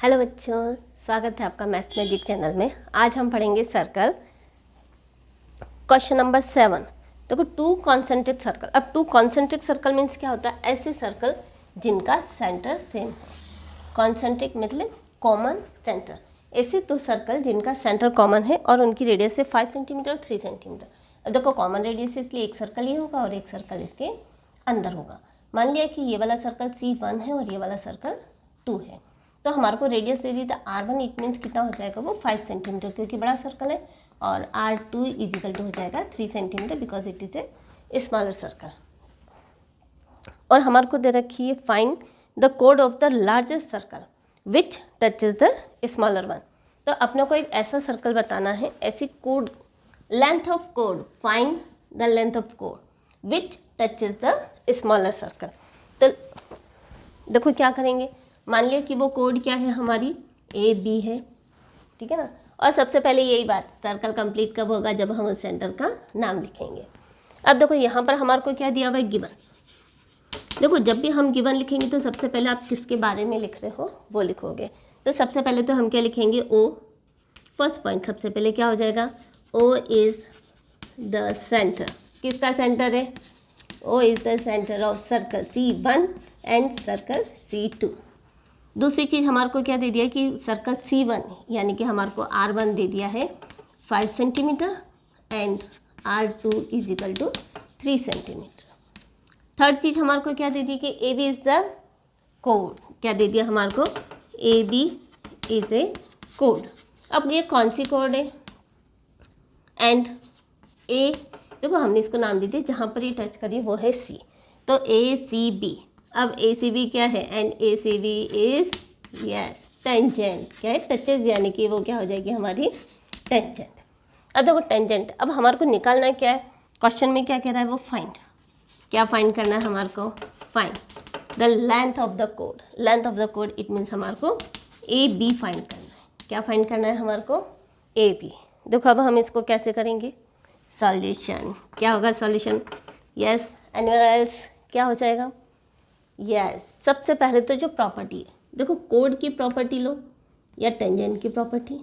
Hello बच्चों, स्वागत है आपका मैथ्स मैजिक चैनल में। आज हम पढ़ेंगे सर्कल। Question number 7। देखो, टू कॉन्सेंट्रिक सर्कल। अब टू कॉन्सेंट्रिक सर्कल मीन्स क्या होता है? ऐसे सर्कल जिनका सेंटर सेम हो। कॉन्सेंट्रिक मतलब कॉमन सेंटर। ऐसे तो सर्कल जिनका सेंटर कॉमन है और उनकी रेडियस है 5 सेंटीमीटर और 3 सेंटीमीटर। अब देखो, कॉमन रेडियस है इसलिए एक सर्कल ये होगा और एक सर्कल इसके अंदर होगा। मान लिया कि ये वाला सर्कल C1 है और ये वाला सर्कल 2 है, तो हमारे को रेडियस दे दी। तो R1 इट मीन्स कितना हो जाएगा? वो 5 सेंटीमीटर, क्योंकि बड़ा सर्कल है। और R2 इजिकल टू हो जाएगा 3 centimetre because it is a smaller circle. और हमारे को दे रखी है find the code of the largest circle which touches the smaller one. तो अपने को एक ऐसा सर्कल बताना है, ऐसी code, length of code, find the length of code which touches the smaller circle. तो देखो क्या करेंगे। मान लिया कि वो कोड क्या है, हमारी AB है, ठीक है ना। और सबसे पहले यही बात, सर्कल कंप्लीट कब होगा? जब हम उस सेंटर का नाम लिखेंगे। अब देखो यहाँ पर हमारे को क्या दिया हुआ है? गिवन। देखो, जब भी हम गिवन लिखेंगे तो सबसे पहले आप किसके बारे में लिख रहे हो वो लिखोगे। तो सबसे पहले तो हम क्या लिखेंगे? O। फर्स्ट पॉइंट सबसे पहले क्या हो जाएगा? O is the centre. किसका सेंटर है? O is the centre of circle C1 and circle C2। दूसरी चीज़ हमारे को क्या दे दिया कि सर्कल C1 यानी कि हमारे को R1 दे दिया है 5 centimetre and R2 is equal to 3 centimetre. Third चीज़ हमारे को क्या दे दी कि AB इज़ द कोड। क्या दे दिया हमारे को? AB is a code. अब ये कौन सी कोड है? एंड A, देखो हमने इसको नाम दे दिया, जहाँ पर ये टच करिए वो है C, तो ACB। अब ACB क्या है? And ACB is yes tangent. क्या है? टचेज, यानी कि वो क्या हो जाएगी हमारी? टेंजेंट। अब देखो टेंजेंट, अब हमारे को निकालना है क्या है? क्वेश्चन में क्या कह रहा है? वो फाइंड। क्या फाइंड करना है हमारे को? Find the length of the code. Length of the code it means हमारे को AB फाइंड करना है। क्या फाइंड करना है हमारे को? AB। देखो अब हम इसको कैसे करेंगे? सॉल्यूशन। क्या होगा सॉल्यूशन? यस, एनीवन एल्स क्या हो जाएगा? यस, सबसे पहले तो जो प्रॉपर्टी है, देखो कोड की प्रॉपर्टी लो या टेंजेंट की प्रॉपर्टी।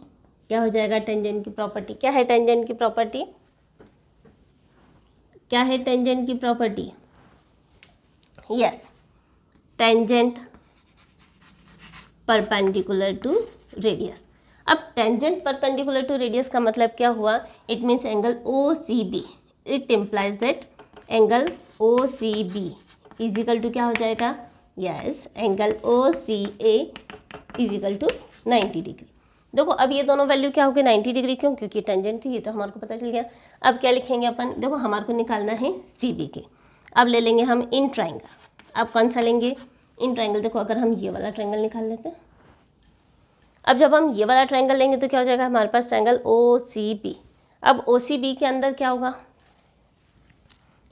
क्या हो जाएगा? टेंजेंट की प्रॉपर्टी। क्या है टेंजेंट की प्रॉपर्टी? क्या है टेंजेंट की property? Yes, tangent perpendicular to radius. अब टेंजेंट परपेंडिकुलर टू रेडियस का मतलब क्या हुआ? It means angle OCB। It implies that angle OCB is equal to क्या हो जाएगा? Yes, angle OCA is equal to 90 degree. देखो अब ये दोनों वैल्यू क्या हो गए? 90 डिग्री। क्यों? क्योंकि टेंजेंट थी, ये तो हमारे को पता चल गया। अब क्या लिखेंगे अपन? देखो हमारे को निकालना है CB के। अब ले लेंगे हम इन ट्राइंगल। अब कौन सा लेंगे? In triangle. देखो अगर हम ये वाला ट्राइंगल निकाल लेते हैं, अब जब हम ये वाला ट्राइंगल लेंगे तो क्या हो जाएगा हमारे पास? Triangle OCB। अब OCB के अंदर क्या होगा?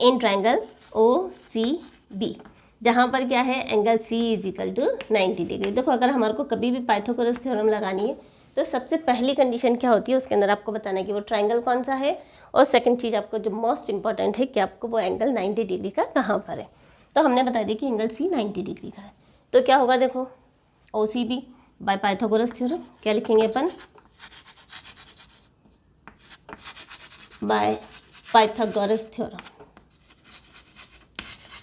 इन ट्राइंगल OCB, जहाँ पर क्या है? Angle C is equal to 90 degree. देखो अगर हमारे को कभी भी पाइथागोरस थ्योरम लगानी है तो सबसे पहली कंडीशन क्या होती है? उसके अंदर आपको बताना है कि वो ट्राइंगल कौन सा है, और सेकंड चीज़ आपको जो मोस्ट इंपॉर्टेंट है कि आपको वो एंगल 90 डिग्री का कहाँ पर है। तो हमने बता दिया कि एंगल C 90 डिग्री का है। तो क्या होगा? देखो OCB बाय पाइथागोरस थ्योरम। क्या लिखेंगे अपन? By Pythagoras theorem.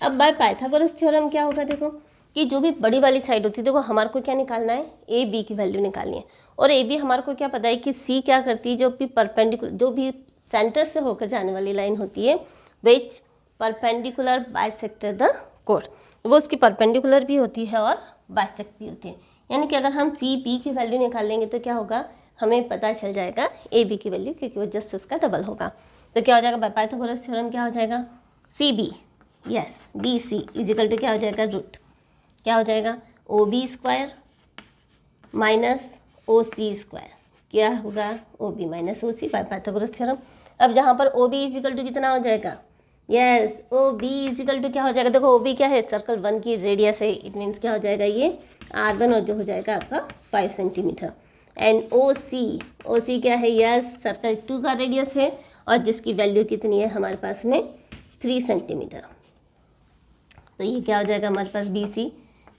अब बाय पाइथागोरस थ्योरम क्या होगा? देखो कि जो भी बड़ी वाली साइड होती है, देखो हमारे को क्या निकालना है? AB की वैल्यू निकालनी है। और AB हमारे को क्या पता है कि C क्या करती है? जो भी परपेंडिकुलर, जो भी सेंटर से होकर जाने वाली लाइन होती है, विच परपेंडिकुलर बाइसेक्टर द कोड, वो उसकी परपेंडिकुलर भी होती है और बाइसेक्ट भी होती है। यानी कि अगर हम CB की वैल्यू निकालेंगे तो क्या होगा? हमें पता चल जाएगा AB की वैल्यू, क्योंकि वो जस्ट उसका डबल होगा। तो क्या हो जाएगा? बाय पाइथागोरस थ्योरम क्या हो जाएगा? CB yes BC is equal to क्या हो जाएगा? रूट। क्या हो जाएगा? OB square minus OC square. क्या होगा? OB minus OC by Pythagoras theorem. अब जहाँ पर OB इज इक्वल टू कितना हो जाएगा? Yes, OB is equal to क्या हो जाएगा? देखो OB क्या है? सर्कल 1 की रेडियस है। इट मीन्स क्या हो जाएगा? ये R1 और जो हो जाएगा आपका 5 सेंटीमीटर। एंड OC क्या है? यस, सर्कल 2 का रेडियस है और जिसकी वैल्यू कितनी है हमारे पास में? 3 सेंटीमीटर। तो ये क्या हो जाएगा हमारे पास? BC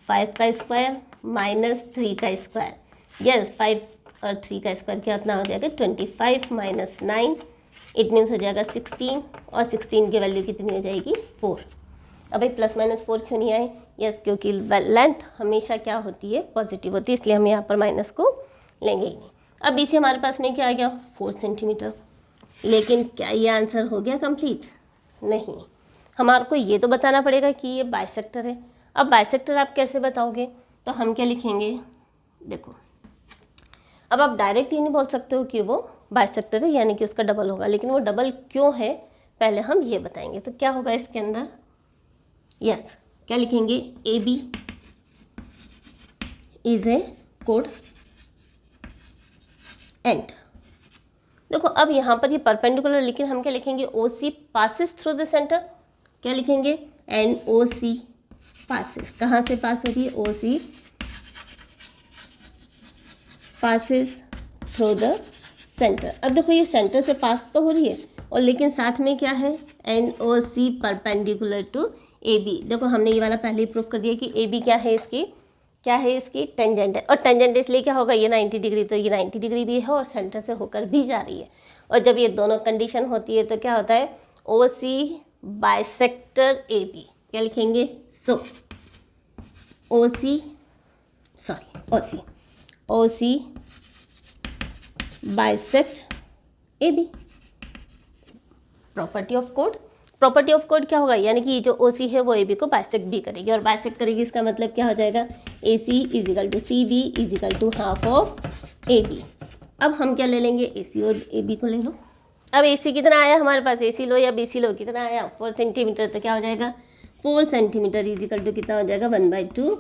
5 का स्क्वायर माइनस 3 का स्क्वायर यस 5 और 3 का स्क्वायर कितना हो जाएगा 25 माइनस 9, इट मीन्स हो जाएगा 16, और 16 की वैल्यू कितनी हो जाएगी 4। अब भाई प्लस माइनस 4 क्यों नहीं आए? यस क्योंकि लेंथ हमेशा क्या होती है पॉजिटिव होती है, इसलिए हम यहाँ पर माइनस को लेंगे ही नहीं। अब BC हमारे पास में क्या आ गया 4 सेंटीमीटर। लेकिन क्या ये आंसर हो गया कंप्लीट? नहीं, हमारे को ये तो बताना पड़ेगा कि ये बाइसेक्टर है। अब बाइसेक्टर आप कैसे बताओगे? तो हम क्या लिखेंगे, देखो अब आप डायरेक्ट ये नहीं बोल सकते हो कि वो बाइसेक्टर है यानी कि उसका डबल होगा, लेकिन वो डबल क्यों है पहले हम ये बताएंगे। तो क्या होगा इसके अंदर, यस क्या लिखेंगे, AB is a code and देखो अब यहाँ पर ये परपेंडिकुलर, लेकिन हम क्या लिखेंगे OC passes through the centre, क्या लिखेंगे, एंड OC पासिस, कहाँ से पास हो रही है, OC passes through the centre. अब देखो ये सेंटर से पास तो हो रही है, और लेकिन साथ में क्या है, and OC perpendicular to AB। देखो हमने ये वाला पहले ही प्रूफ कर दिया कि AB क्या है इसकी, क्या है इसकी टेंजेंट है, और टेंजेंट इसलिए क्या होगा, ये 90 डिग्री, तो ये 90 डिग्री भी है और सेंटर से होकर भी जा रही है। और जब ये दोनों कंडीशन होती है तो क्या होता है, OC बाइसेक्टर AB, क्या लिखेंगे, सो OC bisect AB। Property of code, property of code क्या होगा, यानी कि ये जो OC है वो AB को बाइसेक्ट भी करेगी, और बाइसेक्ट करेगी इसका मतलब क्या हो जाएगा, AC is equal to CB is equal to half of AB। अब हम क्या ले लेंगे, AC और AB को ले लो। अब AC कितना आया हमारे पास, AC लो या BC लो, कितना आया 4 सेंटीमीटर, तो क्या हो जाएगा 4 सेंटीमीटर इजिकल टू कितना हो जाएगा 1/2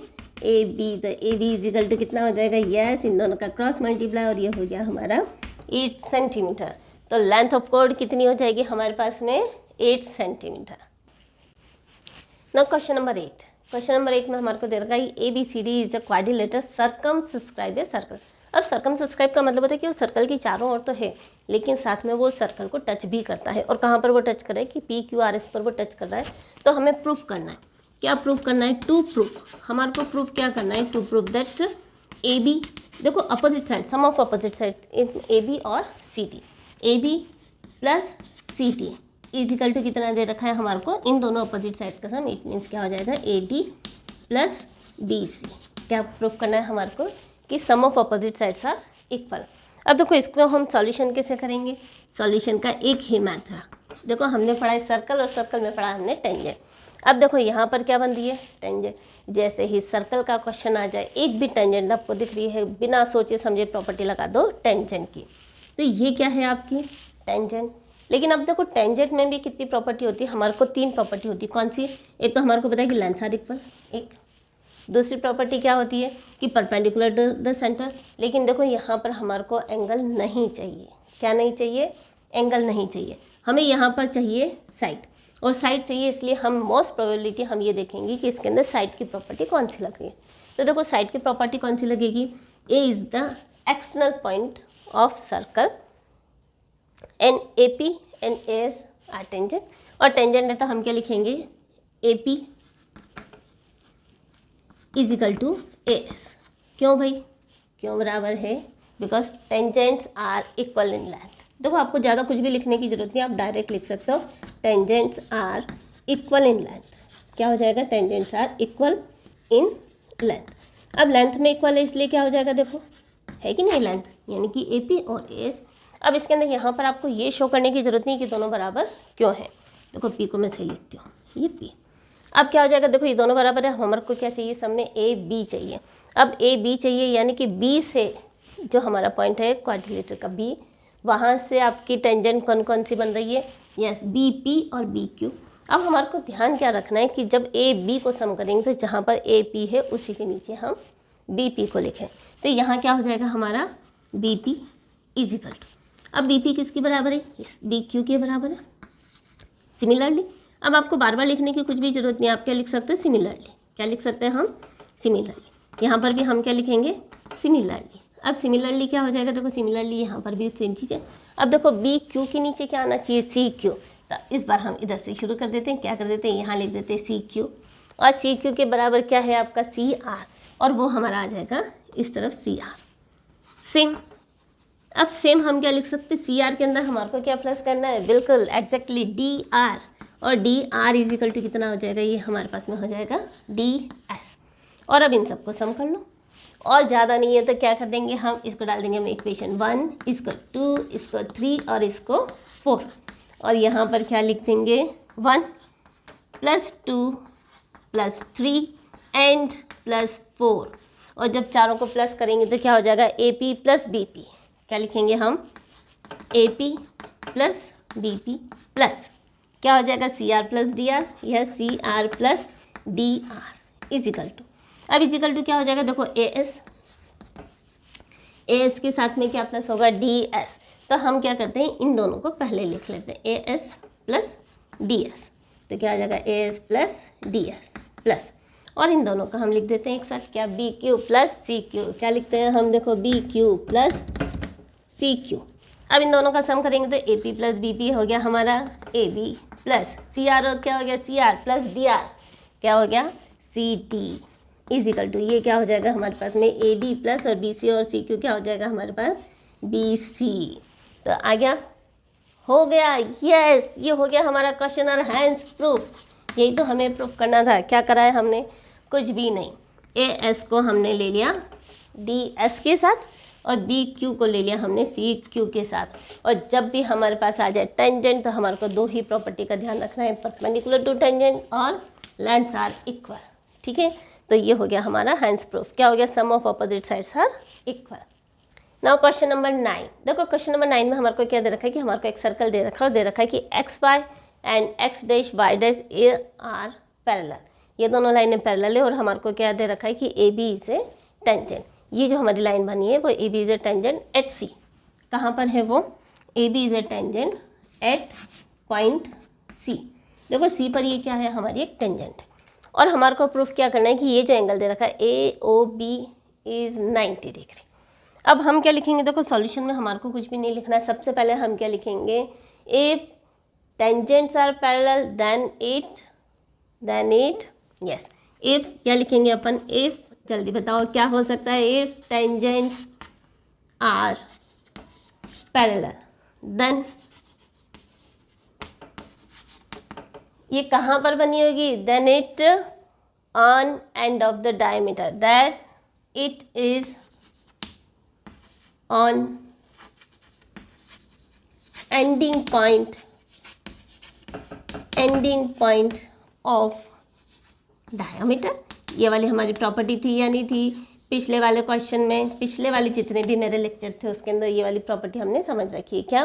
AB। तो AB इजिकल टू कितना हो जाएगा, यस इन दोनों का क्रॉस मल्टीप्लाई, और ये हो गया हमारा 8 सेंटीमीटर। तो लेंथ ऑफ कोड कितनी हो जाएगी हमारे पास में 8 centimetre. Now question number 8, question number 8 में हमारे को दे रखा है ABCD is a quadrilateral circumscribe A circle. अब सर्कमस्क्राइब का मतलब होता है कि वो सर्कल की चारों ओर तो है, लेकिन साथ में वो सर्कल को टच भी करता है। और कहाँ पर वो टच कर रहा है कि PQRS पर वो टच कर रहा है। तो हमें प्रूफ करना है, क्या प्रूफ करना है, टू प्रूफ, हमारे को प्रूफ क्या करना है, टू प्रूफ दैट AB, देखो opposite side, sum of opposite side AB और CD, AB plus CD is equal to कितना दे रखा है हमारे को, इन दोनों अपोजिट साइड का सम, इट मीन्स क्या हो जाएगा AD प्लस BC। क्या प्रूफ करना है हमारे को कि sum of opposite sides are equal. अब देखो इसको हम सॉल्यूशन कैसे करेंगे, सॉल्यूशन का एक ही मैथ है। देखो हमने पढ़ा है सर्कल, और सर्कल में पढ़ा हमने टेंजेंट। अब देखो यहाँ पर क्या बन रही है, टेंजेंट। जैसे ही सर्कल का क्वेश्चन आ जाए, एक भी टेंजेंट आपको दिख रही है, बिना सोचे समझे प्रॉपर्टी लगा दो टेंजेंट की। तो ये क्या है आपकी टेंजेंट। लेकिन अब देखो टेंजेंट में भी कितनी प्रॉपर्टी होती है, हमारे को 3 प्रॉपर्टी होती है। कौन सी, एक तो हमारे को पता है कि लेंथ आर इक्वल, एक दूसरी प्रॉपर्टी क्या होती है कि परपेंडिकुलर टू द सेंटर। लेकिन देखो यहाँ पर हमारे को एंगल नहीं चाहिए, क्या नहीं चाहिए, एंगल नहीं चाहिए, हमें यहाँ पर चाहिए साइड, और साइड चाहिए इसलिए हम मोस्ट प्रोबेबिलिटी हम ये देखेंगे कि इसके अंदर साइड की प्रॉपर्टी कौन सी लग रही है। तो देखो साइड की प्रॉपर्टी कौन सी लगेगी, A is the external point of circle and AP and AS are tangent, और टेंजेंट है तो हम क्या लिखेंगे, AP is equal to AS। क्यों भाई, क्यों बराबर है, because tangents are equal in length. देखो आपको ज़्यादा कुछ भी लिखने की जरूरत नहीं, आप डायरेक्ट लिख सकते हो tangents are equal in length. क्या हो जाएगा, tangents are equal in length. अब लेंथ में इक्वल है इसलिए क्या हो जाएगा, देखो है कि नहीं लेंथ, यानी कि AP और AS। अब इसके अंदर यहाँ पर आपको ये शो करने की जरूरत नहीं कि दोनों बराबर क्यों है। देखो P को मैं सही लिखती हूँ, ये P। अब क्या हो जाएगा, देखो ये दोनों बराबर है, हमारे को क्या चाहिए, सामने AB चाहिए। अब AB चाहिए यानी कि B से जो हमारा पॉइंट है क्वाड्रिलेटरल का B, वहाँ से आपकी टेंजेंट कौन कौन सी बन रही है, यस BP और BQ। अब हमारे को ध्यान क्या रखना है कि जब AB को सम करेंगे तो जहाँ पर AP है उसी के नीचे हम BP को लिखें। तो यहाँ क्या हो जाएगा हमारा BP इज इक्वल टू, अब BP किसके बराबर है, यस BQ के बराबर है। सिमिलरली अब आपको बार बार लिखने की कुछ भी जरूरत नहीं, आप क्या लिख सकते हो, सिमिलरली। क्या लिख सकते हैं हम, सिमिलरली। यहाँ पर भी हम क्या लिखेंगे, सिमिलरली। अब सिमिलरली क्या हो जाएगा, देखो सिमिलरली यहाँ पर भी सेम चीज़ है। अब देखो BQ के नीचे क्या आना चाहिए, CQ। तो इस बार हम इधर से शुरू कर देते हैं, क्या कर देते हैं, यहाँ लिख देते हैं CQ, और CQ के बराबर क्या है आपका CR, और वो हमारा आ जाएगा इस तरफ CR। सेम। अब सेम हम क्या लिख सकते हैं, सी आर के अंदर हमारे को क्या प्लस करना है, बिल्कुल एग्जैक्टली डी आर, और D R is equal to कितना हो जाएगा, ये हमारे पास में हो जाएगा डी एस। और अब इन सबको सम कर लो, और ज़्यादा नहीं है तो क्या कर देंगे हम, इसको डाल देंगे हम इक्वेशन 1, इसको 2, इसको 3 और इसको 4, और यहाँ पर क्या लिख देंगे 1 + 2 + 3 एंड +4, और जब चारों को प्लस करेंगे तो क्या हो जाएगा, A P plus B P, क्या लिखेंगे हम, A P plus B P plus क्या हो जाएगा, C R plus D R, या C R plus D R is equal to, अब इजिकल टू क्या हो जाएगा, देखो ए एस के साथ में क्या प्लस होगा, डी एस, तो हम क्या करते हैं इन दोनों को पहले लिख लेते हैं, ए एस प्लस डी एस, तो क्या हो जाएगा ए S plus D S plus, और इन दोनों का हम लिख देते हैं एक साथ, क्या B Q plus C Q, क्या लिखते हैं हम, देखो B Q plus C Q. अब इन दोनों का सम करेंगे तो A P plus B P हो गया हमारा A B plus C R, और क्या हो गया C R plus D R, क्या हो गया सी टी इजिकल टू, ये क्या हो जाएगा हमारे पास में ए डी प्लस और बी सी और सी क्यू क्या हो जाएगा हमारे पास बी सी। तो आ गया, हो गया, यस ये हो गया हमारा क्वेश्चन और हैंड्स प्रूफ। यही तो हमें प्रूफ करना था, क्या करा है हमने, कुछ भी नहीं, ए एस को हमने ले लिया डी एस के साथ और बी क्यू को ले लिया हमने सी क्यू के साथ, और जब भी हमारे पास आ जाए टेंजेंट तो हमारे को दो ही प्रॉपर्टी का ध्यान रखना है, परपेंडिकुलर टू टेंजेंट और लेंस आर इक्वल, ठीक है। तो ये हो गया हमारा हैंड्स प्रूफ, क्या हो गया, sum of opposite sides are equal. Now question number 9, देखो क्वेश्चन नंबर 9 में हमारे को क्या दे रखा है कि हमारे को एक सर्कल दे रखा है और दे रखा है कि X Y and X dash Y dash are parallel, ये दोनों लाइनें पैरेलल है, और हमारे को क्या दे रखा है कि A B is a tangent, ये जो हमारी लाइन बनी है वो A B is a tangent at C, कहाँ पर है वो, A B is a tangent at point C, देखो सी पर ये क्या है हमारी एक टेंजेंट है, और हमारे को प्रूफ क्या करना है कि ये जो एंगल दे रखा है ए ओ बी इज 90 डिग्री। अब हम क्या लिखेंगे, देखो सॉल्यूशन में हमारे को कुछ भी नहीं लिखना है, सबसे पहले हम क्या लिखेंगे, if tangents are parallel then it yes, if क्या लिखेंगे अपन, इफ जल्दी बताओ क्या हो सकता है, if tangents are parallel then ये कहाँ पर बनी होगी, then it on end of the diameter, that it is on ending point of diameter. ये वाली हमारी प्रॉपर्टी थी या नहीं थी, पिछले वाले क्वेश्चन में, पिछले वाले जितने भी मेरे लेक्चर थे उसके अंदर ये वाली प्रॉपर्टी हमने समझ रखी है, क्या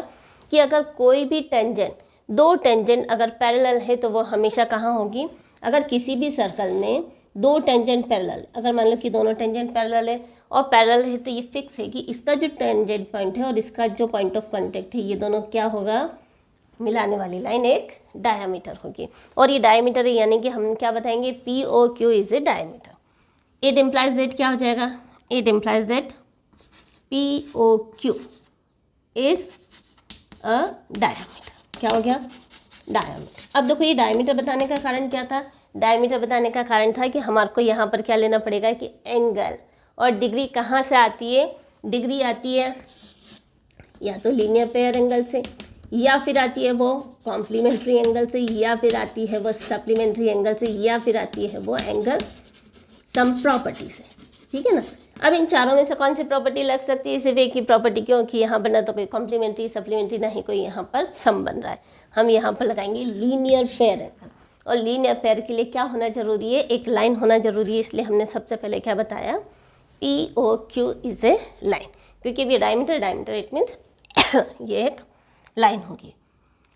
कि अगर कोई भी टेंजेंट, दो टेंजेंट अगर पैरेलल है तो वो हमेशा कहाँ होगी, अगर किसी भी सर्कल में दो टेंजेंट पैरेलल, अगर मान लो कि दोनों टेंजेंट पैरेलल है और पैरेलल है तो ये फिक्स है कि इसका जो टेंजेंट पॉइंट है और इसका जो पॉइंट ऑफ कांटेक्ट है ये दोनों क्या होगा, मिलाने वाली लाइन एक डायमीटर होगी, और ये डायमीटर है यानी कि हम क्या बताएंगे, P O Q is a diameter. It implies that क्या हो जाएगा, it implies that P O Q is a diameter, क्या हो गया डायमीटर। अब देखो ये डायमीटर बताने का कारण क्या था, डायमीटर बताने का कारण था कि हमारे को यहाँ पर क्या लेना पड़ेगा कि एंगल, और डिग्री कहाँ से आती है, डिग्री आती है या तो लीनियर पेयर एंगल से, या फिर आती है वो कॉम्प्लीमेंट्री एंगल से, या फिर आती है वो सप्लीमेंट्री एंगल से, या फिर आती है वो एंगल सम प्रॉपर्टी से, ठीक है ना। अब इन चारों में से कौन सी प्रॉपर्टी लग सकती है, सिर्फ एक ही प्रॉपर्टी, क्योंकि यहाँ पर ना तो कोई कॉम्प्लीमेंट्री सप्लीमेंट्री ना ही कोई यहाँ पर सम बन रहा है, हम यहाँ पर लगाएंगे लीनियर पेयर एंगल, और लीनियर पेयर के लिए क्या होना जरूरी है, एक लाइन होना जरूरी है, इसलिए हमने सबसे पहले क्या बताया, P O Q is a line, क्योंकि ये डायमीटर इट मीन्स ये एक लाइन होगी,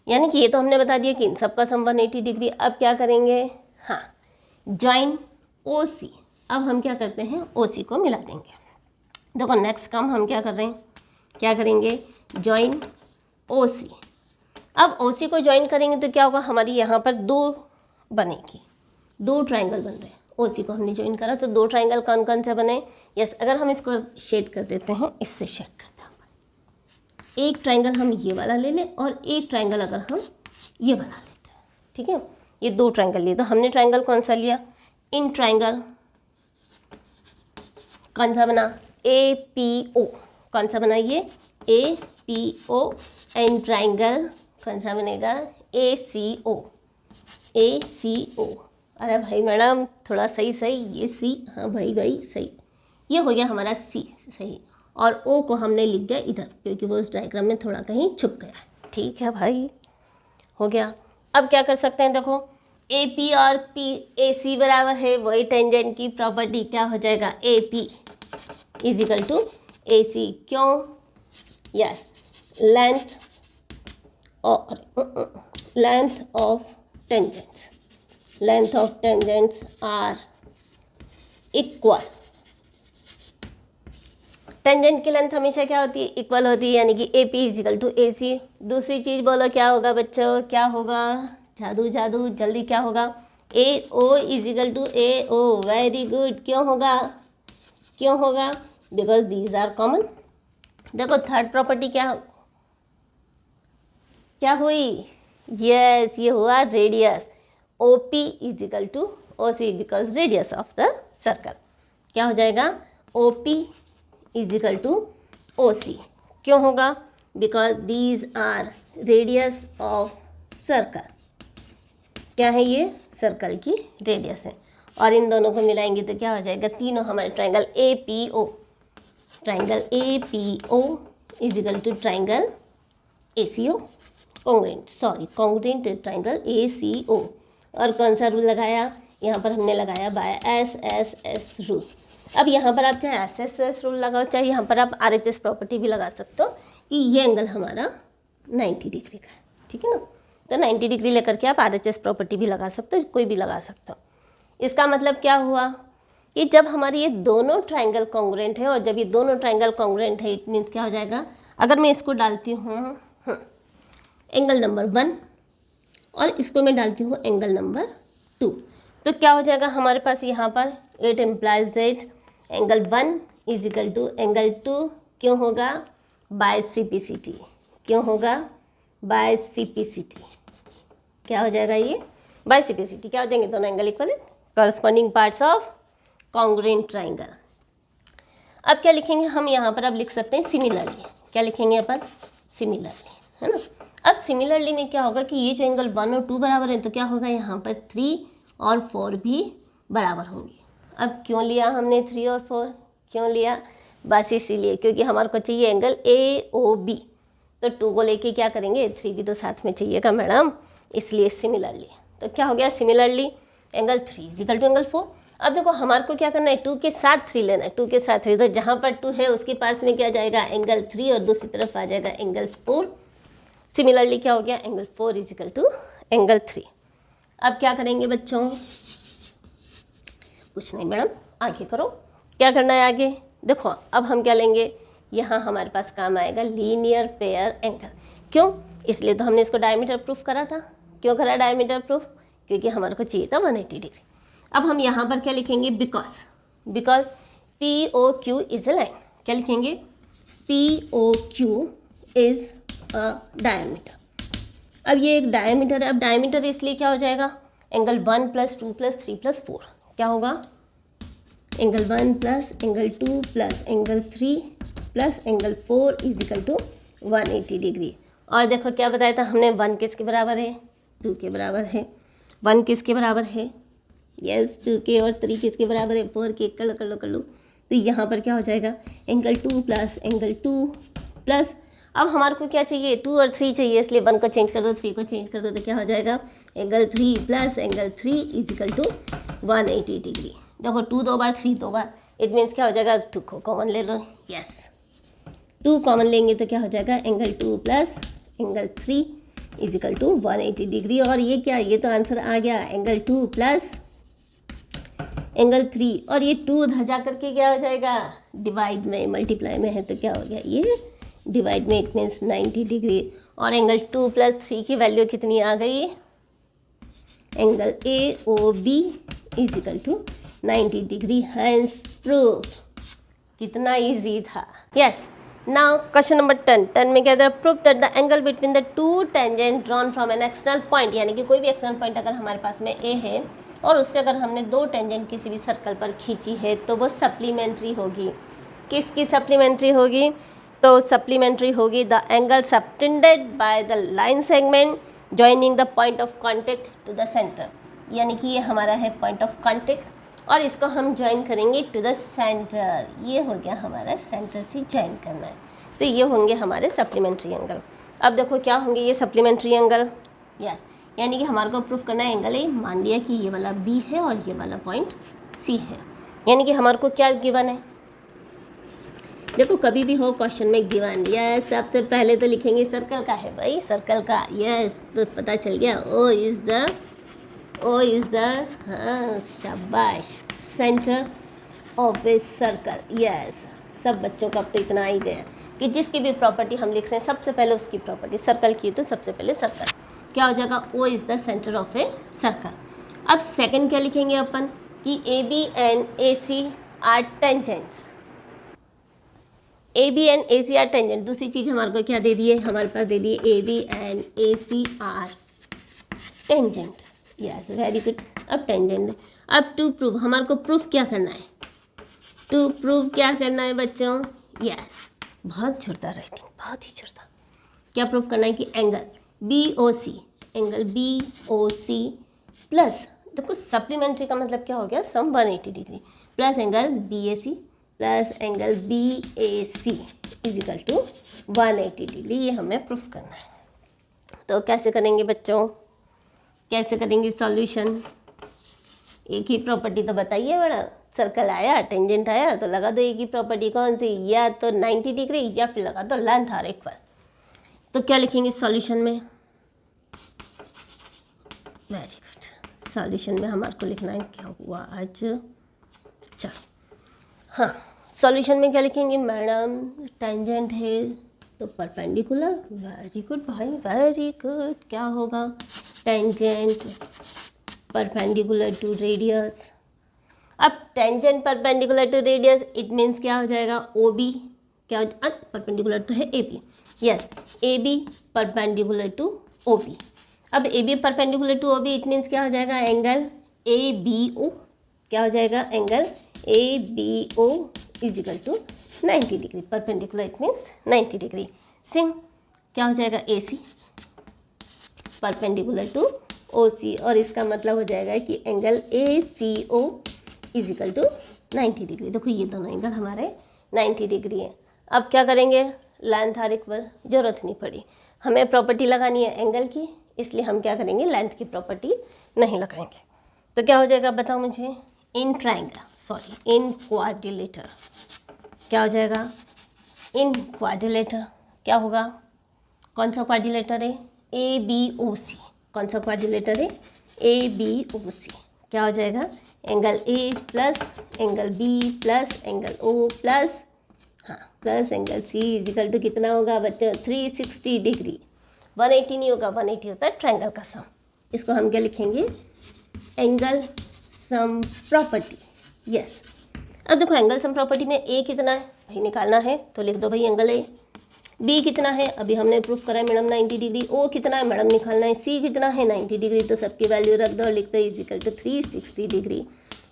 यानी कि ये तो हमने बता दिया कि इन सब का सम 180 डिग्री। अब क्या करेंगे, हाँ जॉइन ओ सी, अब हम क्या करते हैं ओ सी को मिला देंगे। देखो नेक्स्ट काम हम क्या कर रहे हैं, क्या करेंगे, जॉइन ओ सी। अब ओ सी को जॉइन करेंगे तो क्या होगा, हमारी यहाँ पर दो बनेगी, दो ट्राइंगल बन रहे हैं, ओ सी को हमने ज्वाइन करा तो दो ट्राइंगल कौन कौन से बने, यस अगर हम इसको शेड कर देते हैं, इससे शेड करते हैं, एक ट्राइंगल हम ये वाला ले लें और एक ट्राइंगल अगर हम ये वाला लेते हैं, ठीक है, ये दो ट्राइंगल लिए, तो हमने ट्राइंगल कौन सा लिया, इन ट्राइंगल कौन सा बना, ए पी ओ, कौन सा बनाइए, A P O, and triangle कौन सा बनेगा, ए सी ओ, ए सी ओ। अरे भाई मैडम थोड़ा सही सही, ये सी, हाँ भाई भाई सही, ये हो गया हमारा सी सही, और ओ को हमने लिख दिया इधर क्योंकि वो उस डायग्राम में थोड़ा कहीं छुप गया। ठीक है भाई, हो गया। अब क्या कर सकते हैं, देखो ए पी और पी, ए सी बराबर है वही टेंजेंट की प्रॉपर्टी, क्या हो जाएगा, A P is equal to A C. क्यों, yes, length of tangents, length of tangents are equal. Tangent की लेंथ हमेशा क्या होती है, इक्वल होती है, यानी कि A P is equal to A C. दूसरी चीज़ बोलो क्या होगा बच्चों, क्या होगा, जादू जादू जल्दी, क्या होगा, A O is equal to A O. Very good, क्यों होगा, क्यों होगा, बिकॉज दीज आर कॉमन। देखो थर्ड प्रॉपर्टी क्या हुई, यस, ये हुआ radius, O P is equal to O C, because radius of the circle. क्या हो जाएगा, O P is equal to O C. क्यों होगा, because these are radius of circle. क्या है ये, सर्कल की रेडियस है, और इन दोनों को मिलाएंगे तो क्या हो जाएगा, तीनों हमारे triangle A P O, triangle A P O is equal to triangle A C O, congruent triangle A C O. और कौन सा रूल लगाया, यहाँ पर हमने लगाया by S S S rule. अब यहाँ पर आप चाहे एस एस एस रूल लगाओ, चाहे यहाँ पर आप आर एच एस प्रॉपर्टी भी लगा सकते हो कि ये एंगल हमारा 90 डिग्री का है, ठीक है ना। तो 90 डिग्री लेकर के आप आर एच एस प्रॉपर्टी भी लगा सकते हो, कोई भी लगा सकते हो। इसका मतलब क्या हुआ कि जब हमारी ये दोनों ट्राइंगल कॉन्ग्रुएंट है, और जब ये दोनों ट्राइंगल कॉन्ग्रुएंट है, इट मीन्स क्या हो जाएगा, अगर मैं इसको डालती हूँ एंगल नंबर 1 और इसको मैं डालती हूँ एंगल नंबर 2, तो क्या हो जाएगा हमारे पास यहाँ पर, it implies that angle 1 is equal to angle 2, क्यों होगा, by C P C T. क्यों होगा, by C P C T. क्या हो जाएगा ये, by C P C T, क्या हो जाएंगे, दोनों एंगल इक्वल है, corresponding parts of congruent triangle. अब क्या लिखेंगे हम यहाँ पर, अब लिख सकते हैं सिमिलरली। क्या लिखेंगे यहाँ पर, सिमिलरली, है ना। अब सिमिलरली में क्या होगा कि ये जो एंगल 1 और 2 बराबर है, तो क्या होगा यहाँ पर 3 और 4 भी बराबर होंगे। अब क्यों लिया हमने 3 और 4, क्यों लिया, बस इसीलिए क्योंकि हमारे को चाहिए एंगल ए ओ बी, तो 2 को लेके क्या करेंगे, 3 भी तो साथ में चाहिएगा मैडम, इसलिए सिमिलरली। तो क्या हो गया, similarly angle 3 is equal to angle 4। अब देखो हमारे को क्या करना है, 2 के साथ 3 लेना है, 2 के साथ 3, तो जहाँ पर 2 है उसके पास में क्या जाएगा, एंगल 3, और दूसरी तरफ आ जाएगा एंगल 4। सिमिलरली क्या हो गया, angle 4 is equal to angle 3। अब क्या करेंगे बच्चों, कुछ नहीं मैडम, आगे करो, क्या करना है आगे, देखो अब हम क्या लेंगे, यहाँ हमारे पास काम आएगा लीनियर पेयर एंगल। क्यों, इसलिए तो हमने इसको डायमीटर प्रूफ करा था। क्यों करा डायमीटर प्रूफ, क्योंकि हमारे को चाहिए था 180 डिग्री। अब हम यहाँ पर क्या लिखेंगे, because P O Q is a line. क्या लिखेंगे, P O Q is a diameter. अब ये एक डायमीटर है, अब डायमीटर इसलिए क्या हो जाएगा, एंगल 1 + 2 + 3 + 4, क्या होगा, angle 1 plus angle 2 plus angle 3 plus angle 4 is equal to 180 degree. और देखो क्या बताया था हमने, 1 किसके बराबर है, 2 के बराबर है। 1 किसके बराबर है, यस 2 के, और 3 किसके बराबर है, 4 के। कर लो। तो यहाँ पर क्या हो जाएगा, एंगल 2 प्लस एंगल 2 प्लस, अब हमारे को क्या चाहिए, 2 और 3 चाहिए, इसलिए 1 को चेंज कर दो, 3 को चेंज कर दो, तो क्या हो जाएगा, angle 3 plus angle 3 is equal to 180 degree. देखो 2 2 बार, 3 2 बार, इट मीन्स क्या हो जाएगा, 2 को कॉमन ले लो, यस 2 कॉमन लेंगे तो क्या हो जाएगा, angle 2 plus angle 3 is equal to 180 degree. और ये क्या, ये तो आंसर आ गया, एंगल 2 प्लस एंगल 3, और ये 2 उधर जा करके क्या हो जाएगा, डिवाइड में, मल्टीप्लाई में है, तो क्या हो गया, ये डिवाइड में, इट मीन्स 90 डिग्री। और एंगल 2 + 3 की वैल्यू कितनी आ गई, angle A O B is equal to 90 degree, hence proof. कितना इजी था, यस। नाउ क्वेश्चन नंबर 10 में क्या था, proof that the angle between the 2 tangent drawn from an external point, यानी कि कोई भी एक्सटर्नल पॉइंट अगर हमारे पास में ए है और उससे अगर हमने 2 टेंजेंट किसी भी सर्कल पर खींची है, तो वो सप्लीमेंट्री होगी। किसकी सप्लीमेंट्री होगी, तो सप्लीमेंट्री होगी the angle subtended by the line segment joining the point of contact to the centre, यानी कि ये हमारा है पॉइंट ऑफ कॉन्टेक्ट और इसको हम ज्वाइन करेंगे टू द सेंटर। ये हो गया हमारा सेंटर से ज्वाइन करना है, तो ये होंगे हमारे सप्लीमेंट्री एंगल। अब देखो क्या होंगे ये सप्लीमेंट्री एंगल, यस, यानी कि हमारे को प्रूफ करना है एंगल ए। मान लिया कि ये वाला बी है और ये वाला पॉइंट सी है, यानी कि हमारे को क्या गिवन है। देखो कभी भी हो क्वेश्चन में गिवन, यस, सबसे पहले तो लिखेंगे सर्कल का है भाई, सर्कल का, यस, तो पता चल गया ओ इज़ द हाँ शाबाश centre of a circle. Yes, सब बच्चों का अब तो इतना ही गया कि जिसकी भी प्रॉपर्टी हम लिख रहे हैं सबसे पहले उसकी प्रॉपर्टी, सर्कल की तो सबसे पहले सर्कल क्या हो जाएगा, O is the centre of a circle. अब सेकंड क्या लिखेंगे अपन कि A B and A C are tangents, A B and A C are tangent. दूसरी चीज़ हमारे को क्या दे दिए, हमारे पास दे दिए A B and A C are tangent. Yes, very good. अब टेंजेंट, अब टू प्रूव हमारे को प्रूफ क्या करना है, टू प्रूव क्या करना है बच्चों, यस, बहुत छुड़ता राइटिंग, बहुत ही छुड़ता। क्या प्रूफ करना है कि angle B O C, angle B O C plus, देखो सप्लीमेंट्री का मतलब क्या हो गया, sum 180 degree plus angle B A C plus angle B A C is equal to 180 degree, ये हमें प्रूफ करना है। तो कैसे करेंगे बच्चों, कैसे करेंगे सॉल्यूशन, एक ही प्रॉपर्टी तो बताइए बड़ा, सर्कल आया टेंजेंट आया तो लगा दो एक ही प्रॉपर्टी, कौन सी, या तो 90 डिग्री या फिर लगा दो लेंथ आर इक्वल। तो क्या लिखेंगे सॉल्यूशन में, वेरी गुड, सॉल्यूशन में हमारे को लिखना है क्या हुआ आज, चलो हाँ, सॉल्यूशन में क्या लिखेंगे मैडम, टेंजेंट है तो परपेंडिकुलर, वेरी गुड भाई वेरी गुड, क्या होगा टेंजेंट परपेंडिकुलर टू रेडियस। अब tangent perpendicular to radius it means क्या हो जाएगा, ओ बी, क्या हो जाएगा परपेंडिकुलर तो है A B, yes, A B perpendicular to O B. अब A B perpendicular to O B it means क्या हो जाएगा, एंगल ए बी ओ, क्या हो जाएगा angle A B O is equal to 90 degree, perpendicular it means 90 degree. Same क्या हो जाएगा ए सी परपेंडिकुलर टू ओ सी, और इसका मतलब हो जाएगा कि angle A C O is equal to 90 degree. देखो ये दोनों एंगल हमारे 90 डिग्री है। अब क्या करेंगे, लेंथ आर इक्वल, जरूरत नहीं पड़ी, हमें प्रॉपर्टी लगानी है एंगल की, इसलिए हम क्या करेंगे लेंथ की प्रॉपर्टी नहीं लगाएंगे। तो क्या हो जाएगा बताओ मुझे, in triangle, sorry in quadrilateral, क्या हो जाएगा, इन क्वाड्रिलेटर क्या होगा, कौन सा क्वाड्रिलेटर है, ए बी ओ सी, कौन सा क्वाड्रिलेटर है, ए बी ओ सी, क्या हो जाएगा angle A plus angle B plus angle O plus हाँ plus angle C is equal to कितना होगा बच्चों, 360 डिग्री। 180 नहीं होगा, 180 होता है ट्रायंगल का सम। इसको हम क्या लिखेंगे, एंगल सम प्रॉपर्टी। यस, अब देखो एंगल सम प्रॉपर्टी में ए कितना है भाई निकालना है, तो लिख दो भाई एंगल ए। बी कितना है, अभी हमने प्रूफ करा है मैडम 90 डिग्री। ओ कितना है मैडम निकालना है। सी कितना है 90 डिग्री, तो सबकी वैल्यू रख दो और लिख दो is equal to 360 degree.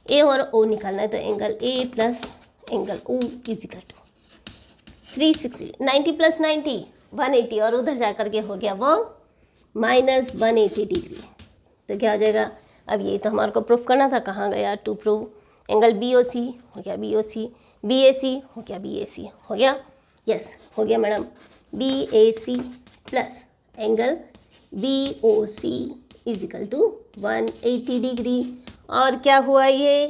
A और ओ निकालना है, तो angle A plus angle O is equal to 360, 90 plus 90 180, और उधर जा करके हो गया वो माइनस 180 डिग्री। तो क्या हो जाएगा, अब ये तो हमारे को प्रूफ करना था, कहाँ गया to prove. Angle B O C हो गया, B O C, B A सी हो गया, बी ए सी हो गया। यस हो गया madam, B A C plus angle B O C is equal to 180 degree. और क्या हुआ ये,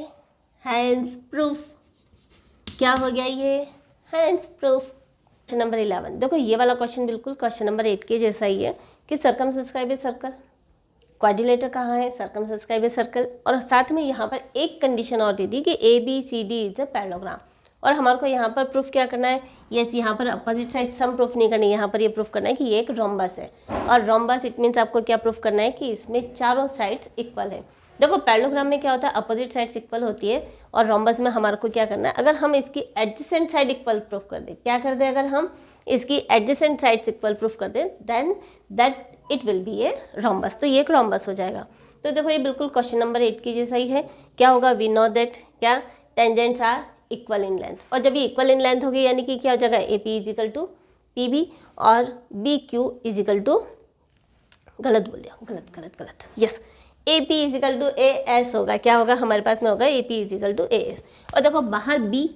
हैंस प्रूफ। क्या हो गया ये, हैंस प्रूफ। क्वेश्चन नंबर 11, देखो ये वाला क्वेश्चन बिल्कुल क्वेश्चन नंबर 8 के जैसा ही है कि सर्कमसक्राइब ए सर्कल, क्वाड्रिलेटर कहाँ है, सर्कमसक्राइब ए सर्कल। और साथ में यहाँ पर एक कंडीशन और दे दी कि A B C D is a parallelogram. और हमारे को यहाँ पर प्रूफ क्या करना है, यस यहाँ पर अपोजिट साइड सम प्रूफ नहीं करनी, यहाँ पर ये प्रूफ करना है कि ये एक रोम्बस है। और रोम्बस इट मीन्स आपको क्या प्रूफ करना है कि इसमें चारों साइड्स इक्वल है। देखो पैरेललोग्राम में क्या होता है, अपोजिट साइड्स इक्वल होती है, और रोम्बस में हमारे को क्या करना है, अगर हम इसकी एडजेसेंट साइड इक्वल प्रूफ कर दें, क्या कर दें, अगर हम इसकी एडजेसेंट साइड्स इक्वल प्रूफ कर दें then that it will be a rhombus. तो ये एक रोम्बस हो जाएगा। तो देखो ये बिल्कुल क्वेश्चन नंबर 8 की जैसा ही है। क्या होगा, वी नो दैट क्या tangents are equal in length, और जब ये इक्वल इन लेंथ होगी यानी कि क्या हो जाएगा A P is equal to P B और B Q is equal to, गलत बोल दिया, गलत, yes, A P is equal to A S होगा, क्या होगा हमारे पास में होगा A P is equal to A S. और देखो बाहर बी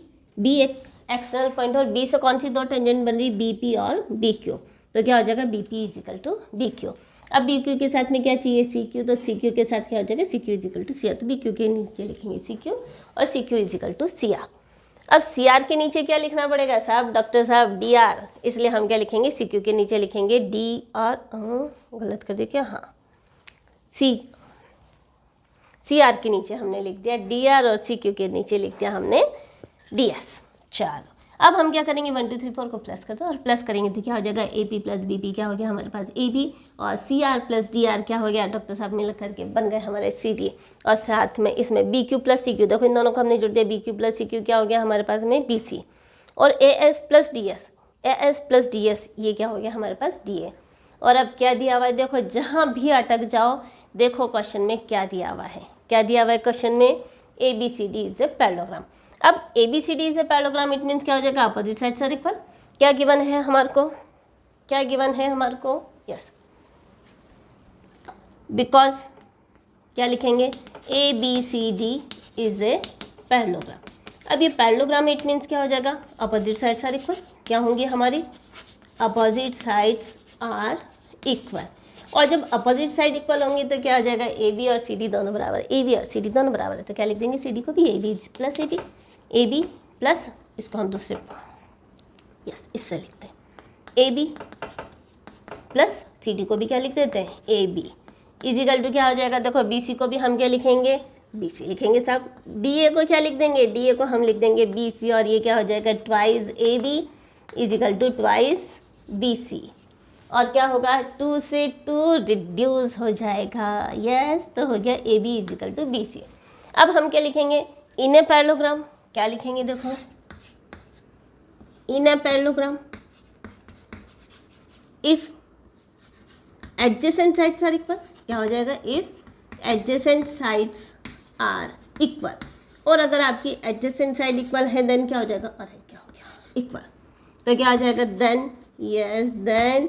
एक एक्सटर्नल पॉइंट और बी से कौन सी दो टेंजेंट बन रही, बी पी और बी क्यू, तो क्या हो जाएगा B P is equal to B Q. अब बी क्यू के साथ में क्या चाहिए सी क्यू, तो सी क्यू के साथ क्या हो जाएगा C Q is equal to C R, तो बी क्यू के नीचे लिखेंगे सी क्यू और C Q is equal to C R. अब सी आर के नीचे क्या लिखना पड़ेगा साहब, डॉक्टर साहब डी आर, इसलिए हम क्या लिखेंगे सी क्यू के नीचे लिखेंगे डी आर, गलत कर दिया क्या, हाँ सी आर के नीचे हमने लिख दिया डी आर और सी क्यू के नीचे लिख दिया हमने डी एस। चलो अब हम क्या करेंगे 1 2 3 4 को प्लस करते हैं और प्लस करेंगे तो क्या हो जाएगा A P plus B P क्या हो गया हमारे पास ए बी, और C R plus D R क्या हो गया डॉक्टर साहब मिल करके बन गए हमारे सी डी, और साथ में इसमें B Q plus C Q, देखो इन दोनों को हमने जुड़ दिया, B Q plus C Q क्या हो गया हमारे पास में बी सी, और A S plus D S, A S plus D S ये क्या हो गया हमारे पास डी ए। और अब क्या दिया हुआ है, देखो जहाँ भी अटक जाओ देखो क्वेश्चन में क्या दिया हुआ है, क्या दिया हुआ है क्वेश्चन में, A B C D is a parallelogram. अब A B C D is a parallelogram, it means क्या हो जाएगा अपोजिट साइड्स आर इक्वल। क्या गिवन है हमारे को, क्या गिवन है हमारे को, यस, बिकॉज क्या लिखेंगे A B C D is a parallelogram. अब ये पैरेललोग्राम इट मीन्स क्या हो जाएगा अपोजिट साइड्स आर इक्वल, क्या होंगी हमारी अपोजिट साइड्स आर इक्वल, और जब अपोजिट साइड इक्वल होंगे तो क्या हो जाएगा ए बी और सी डी दोनों बराबर, ए बी और सी डी दोनों बराबर है, तो क्या लिख देंगे सी डी को भी A B plus A B plus, इसको हम दूसरे यस इससे लिखते हैं A B plus C D को भी क्या लिख देते हैं ए बी इजिकल टू क्या हो जाएगा, देखो बी सी को भी हम क्या लिखेंगे बी सी लिखेंगे साहब, डी ए को क्या लिख देंगे, डी ए को हम लिख देंगे बी सी, और ये क्या हो जाएगा twice A B equal to twice B C, और क्या होगा 2 से 2 रिड्यूस हो जाएगा, यस, तो हो गया A B equal to B C. अब हम क्या लिखेंगे इन ए पैरेललोग्राम, क्या लिखेंगे देखो in a parallelogram if adjacent sides are equal, क्या हो जाएगा if adjacent sides are equal, और अगर आपकी एडजेसेंट साइड इक्वल है देन क्या हो जाएगा, अरे क्या हो गया इक्वल, तो क्या आ जाएगा then yes then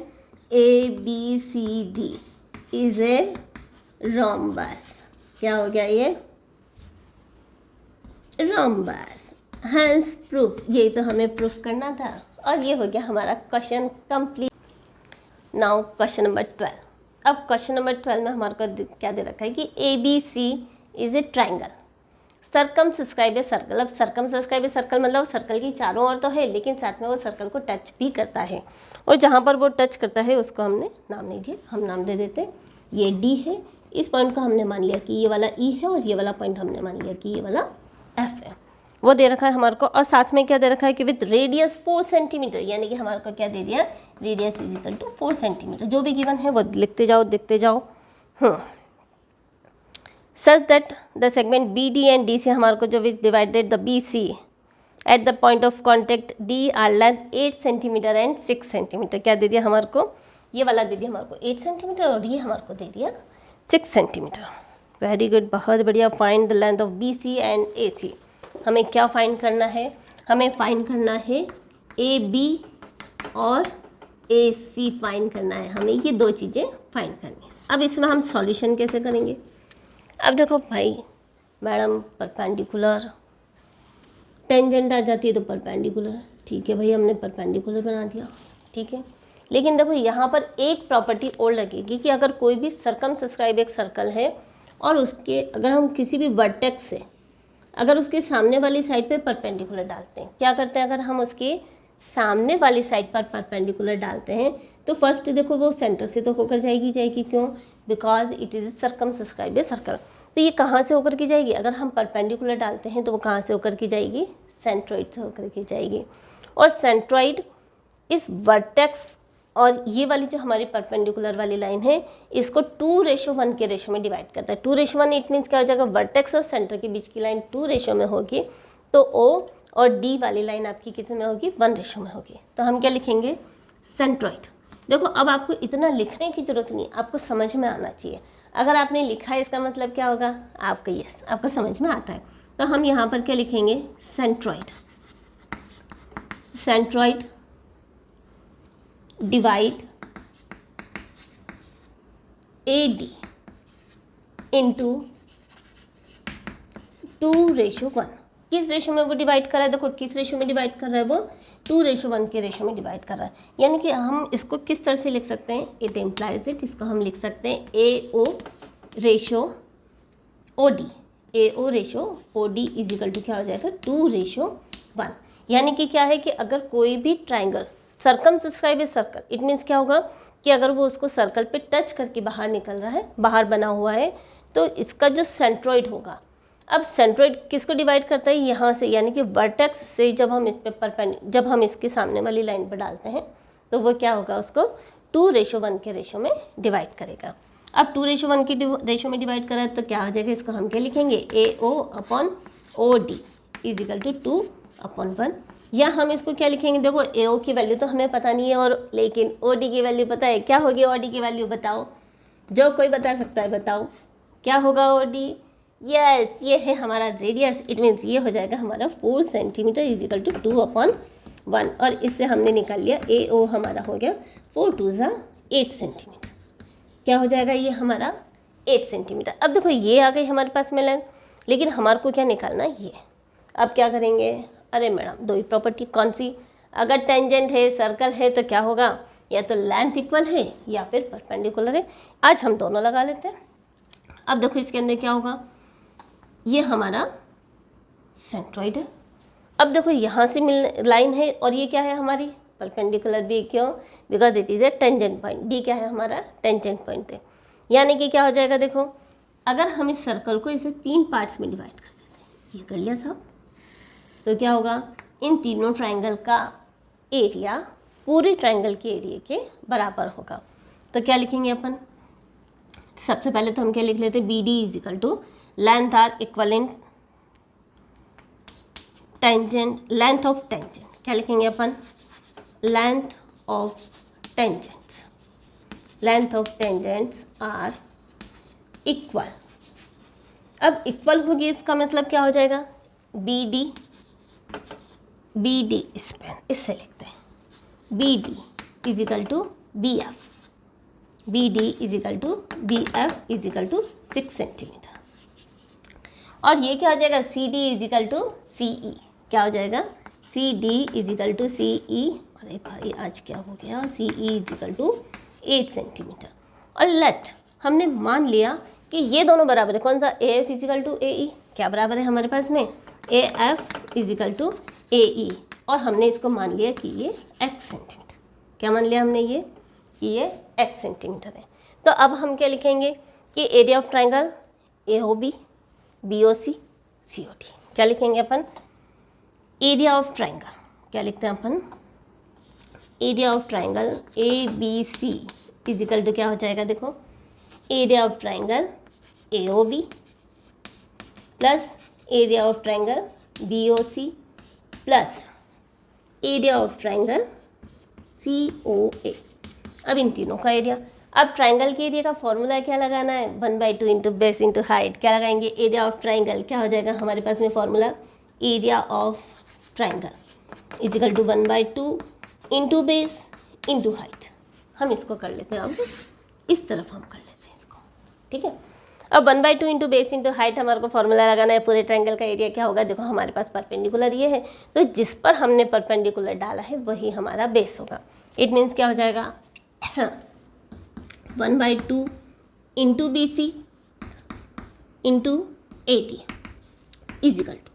A B C D is a rhombus, क्या हो गया ये रोम्बस, हैंस प्रूफ, ये तो हमें प्रूफ करना था, और ये हो गया हमारा question complete. Now question number 12। अब क्वेश्चन नंबर 12 में हमारे को क्या दे रखा है कि A B C is a triangle, circumscribe a circle. अब सरकम सब्सक्राइब ए सर्कल मतलब सर्कल की चारों ओर तो है लेकिन साथ में वो सर्कल को टच भी करता है, और जहाँ पर वो टच करता है उसको हमने नाम नहीं दिया, हम नाम दे देते हैं ये डी है, इस पॉइंट को हमने मान लिया कि ये वाला ई है, और ये वाला पॉइंट हमने मान लिया कि ये वाला एफ है, वो दे रखा है हमारे को। और साथ में क्या दे रखा है कि विथ रेडियस 4 सेंटीमीटर, यानी कि हमारे को क्या दे दिया radius is equal to 4 centimetre, जो भी गिवन है वो लिखते जाओ देखते जाओ। Such that the segment B D and D C हमारे को जो which divided the B C at the point of contact D are length 8 centimetre and 6 centimetre, क्या दे दिया हमारे को, ये वाला दे दिया हमारे को 8 सेंटीमीटर और ये हमारे को दे दिया 6 सेंटीमीटर। वेरी गुड, बहुत बढ़िया। Find the length of B C and A C, हमें क्या फाइंड करना है, हमें फाइंड करना है ए बी और ए सी फाइंड करना है, हमें ये दो चीज़ें फाइंड करनी है। अब इसमें हम सॉल्यूशन कैसे करेंगे, अब देखो भाई मैडम परपेंडिकुलर टेंजेंट आ जाती है तो परपेंडिकुलर, ठीक है भाई हमने परपेंडिकुलर बना दिया, ठीक है, लेकिन देखो यहाँ पर एक प्रॉपर्टी और लगेगी कि अगर कोई भी सर्कम सब्सक्राइब एक सर्कल है और उसके अगर हम किसी भी वर्टेक्स से अगर उसके सामने वाली साइड पे परपेंडिकुलर डालते हैं, क्या करते हैं अगर हम उसके सामने वाली साइड पर परपेंडिकुलर डालते हैं तो फर्स्ट देखो वो सेंटर से तो होकर जाएगी, क्यों, because it is circum subscribe a circle, तो ये कहाँ से होकर की जाएगी, अगर हम परपेंडिकुलर डालते हैं तो वो कहाँ से होकर की जाएगी, सेंट्रॉइड से होकर की जाएगी, और सेंट्रॉइड इस वर्टेक्स और ये वाली जो हमारी परपेंडिकुलर वाली लाइन है इसको 2:1 के रेशो में डिवाइड करता है। 2:1 इट मीन्स क्या हो जाएगा, वर्टेक्स और सेंटर के बीच की लाइन 2 रेशो में होगी, तो ओ और डी वाली लाइन आपकी कितने में होगी, 1 रेशो में होगी, तो हम क्या लिखेंगे सेंट्रॉइड। देखो अब आपको इतना लिखने की जरूरत नहीं, आपको समझ में आना चाहिए। अगर आपने लिखा है इसका मतलब क्या होगा, आपका यस आपको समझ में आता है। तो हम यहाँ पर क्या लिखेंगे, centroid, centroid divide AD into 2:1। किस रेशो में वो डिवाइड कर रहा है, देखो किस रेशो में डिवाइड कर रहा है वो, 2:1 के रेशो में डिवाइड कर रहा है। यानी कि हम इसको किस तरह से लिख सकते हैं, इट इम्प्लाइज इट, इसको हम लिख सकते हैं AO ratio OD, AO ratio OD is equal to क्या हो जाएगा, 2:1। यानी कि क्या है कि अगर कोई भी triangle circumscribe circle, it means क्या होगा कि अगर वो उसको सर्कल पे टच करके बाहर निकल रहा है, बाहर बना हुआ है, तो इसका जो सेंट्रॉइड होगा, अब सेंट्रॉइड किसको डिवाइड करता है, यहाँ से, यानी कि वर्टेक्स से जब हम इस पे जब हम इसके सामने वाली लाइन पर डालते हैं तो वो क्या होगा, उसको 2:1 के रेशो में डिवाइड करेगा। अब 2:1 की रेशो में डिवाइड करा तो क्या हो जाएगा, इसको हम क्या लिखेंगे, AO/OD इज इक्वल टू 2/1। या हम इसको क्या लिखेंगे, देखो AO की वैल्यू तो हमें पता नहीं है, और लेकिन OD की वैल्यू पता है। क्या होगी OD की वैल्यू, बताओ, जो कोई बता सकता है बताओ क्या होगा OD। यस, ये है हमारा रेडियस, इट मीन्स ये हो जाएगा हमारा 4 सेंटीमीटर इज इक्वल टू 2/1। और इससे हमने निकाल लिया AO हमारा हो गया 4 2 8 सेंटीमीटर। क्या हो जाएगा ये हमारा 8 सेंटीमीटर। अब देखो ये आ गई हमारे पास में लेंथ, लेकिन हमारे को क्या निकालना है ये। अब क्या करेंगे, अरे मैडम दो ही प्रॉपर्टी कौन सी, अगर टेंजेंट है सर्कल है तो क्या होगा, या तो लेंथ इक्वल है या फिर परपेंडिकुलर है। आज हम दोनों लगा लेते हैं। अब देखो इसके अंदर क्या होगा, ये हमारा सेंट्रॉइड है। अब देखो यहाँ से लाइन है और ये क्या है हमारी परपेंडिकुलर भी, क्यों, because it is a tangent point. D क्या है हमारा, टेंजेंट पॉइंट है। यानी कि क्या हो जाएगा, देखो अगर हम इस सर्कल को इसे 3 पार्ट्स में डिवाइड कर देते हैं, ये कर लिया साहब, तो क्या होगा, इन तीनों ट्राइंगल का एरिया पूरे ट्राइंगल के एरिया के बराबर होगा। तो क्या लिखेंगे अपन, सबसे पहले तो हम क्या लिख लेते हैं, BD is equal to length are equivalent tangent, length of tangent, क्या लिखेंगे अपन, length of tangents, length of tangents are equal. अब इक्वल होगी इसका मतलब क्या हो जाएगा, BD स्पैन, इससे लिखते हैं BD is equal to BF, BD is equal to BF is equal to 6 centimetre. और ये क्या हो जाएगा, CD is equal to CE, क्या हो जाएगा, CD is equal to CE, अरे भाई आज क्या हो गया, CE is equal to 8 centimetre. और लेट हमने मान लिया कि ये दोनों बराबर है, कौन सा, AF is equal to AE, क्या बराबर है हमारे पास में, AF is equal to AE, और हमने इसको मान लिया कि ये x सेंटीमीटर, क्या मान लिया हमने ये कि ये x सेंटीमीटर है। तो अब हम क्या लिखेंगे कि area of triangle AOB BOC COD, क्या लिखेंगे अपन, एरिया ऑफ ट्राइंगल, क्या लिखते हैं अपन, area of triangle ABC is equal to क्या हो जाएगा, देखो area of triangle AOB plus area of triangle BOC plus area of triangle COA। अब इन तीनों का एरिया, अब ट्राइंगल के एरिया का फॉर्मूला क्या लगाना है, 1/2 इंटू बेस इंटू हाइट, क्या लगाएंगे, एरिया ऑफ ट्राइंगल, क्या हो जाएगा हमारे पास में formula, area of triangle is equal to 1/2 into base into height. हम इसको कर लेते हैं, अब इस तरफ हम कर लेते हैं इसको, ठीक है। अब 1/2 इंटू बेस इंटू हाइट हमारे को फॉर्मूला लगाना है, पूरे ट्राइंगल का एरिया क्या होगा, देखो हमारे पास परपेंडिकुलर ये है, तो जिस पर हमने परपेंडिकुलर डाला है वही हमारा बेस होगा। इट मीन्स क्या हो जाएगा 1/2 into BC into AD is equal to,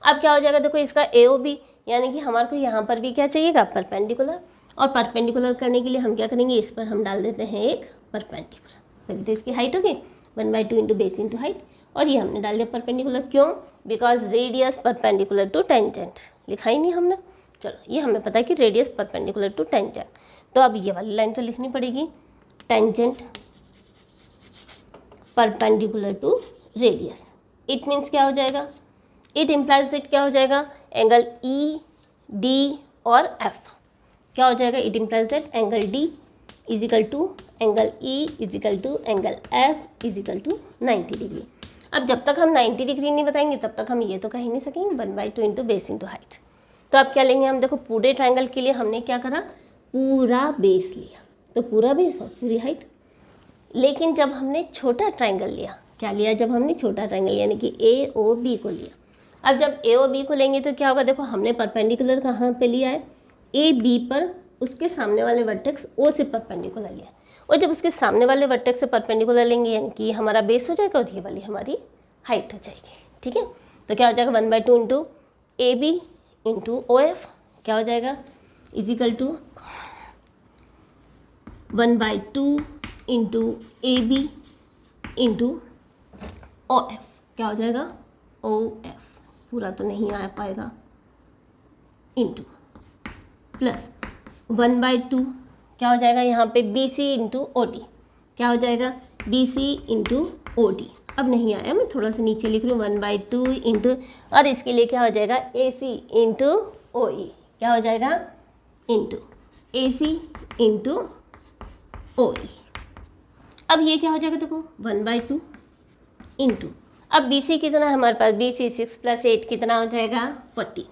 अब क्या हो जाएगा, देखो इसका AOB, यानी कि हमारे को यहाँ पर भी क्या चाहिएगा, परपेंडिकुलर, और परपेंडिकुलर करने के लिए हम क्या करेंगे, इस पर हम डाल देते हैं एक परपेंडिकुलर, तभी तो इसकी हाइट होगी 1/2 इंटू बेस इंटू हाइट, और ये हमने डाल दिया परपेंडिकुलर, क्यों, because radius perpendicular to tangent, लिखा ही नहीं हमने, चलो ये हमें पता है कि रेडियस परपेंडिकुलर टू टेंजेंट, तो अब ये वाली लाइन तो लिखनी पड़ेगी, tangent perpendicular to radius. It means क्या हो जाएगा, इट इम्प्लाइज दैट क्या हो जाएगा, एंगल ED और F, क्या हो जाएगा, it implies that angle D is equal to angle E equal to angle F equal to 90 degree. अब जब तक हम 90 डिग्री नहीं बताएंगे तब तक हम ये तो कह ही नहीं सकेंगे 1/2 इंटू बेस इंटू हाइट। तो अब क्या लेंगे हम, देखो पूरे ट्रायंगल के लिए हमने क्या करा, पूरा बेस लिया, तो पूरा बेस और पूरी हाइट। लेकिन जब हमने छोटा ट्रायंगल लिया, क्या लिया, जब हमने छोटा ट्रायंगल यानी कि ए ओ बी को लिया। अब जब ए ओ बी को लेंगे तो क्या होगा, देखो हमने परपेंडिकुलर कहाँ पे लिया है, ए बी पर, उसके सामने वाले वर्टेक्स ओ से परपेंडिकुलर लिया है। और जब उसके सामने वाले वर्टेक्स से परपेंडिकुलर लेंगे यानी कि हमारा बेस हो जाएगा और ये वाली हमारी हाइट हो जाएगी। ठीक है, तो क्या हो जाएगा 1/2 into A B into O F, क्या हो जाएगा equal to 1/2 into A B into O F, क्या हो जाएगा ओ एफ, पूरा तो नहीं आ पाएगा, इंटू प्लस 1/2 क्या हो जाएगा यहाँ पे B C into O D, क्या हो जाएगा B C into O D. अब नहीं आया, मैं थोड़ा सा नीचे लिख रही हूँ 1/2 इंटू, और इसके लिए क्या हो जाएगा ए सी इंटू ओ ई, क्या हो जाएगा इंटू ए सी इंटू ओ ई। अब ये क्या हो जाएगा, देखो 1/2 इंटू, अब बी सी कितना है हमारे पास, बी सी 6 + 8 कितना हो जाएगा 40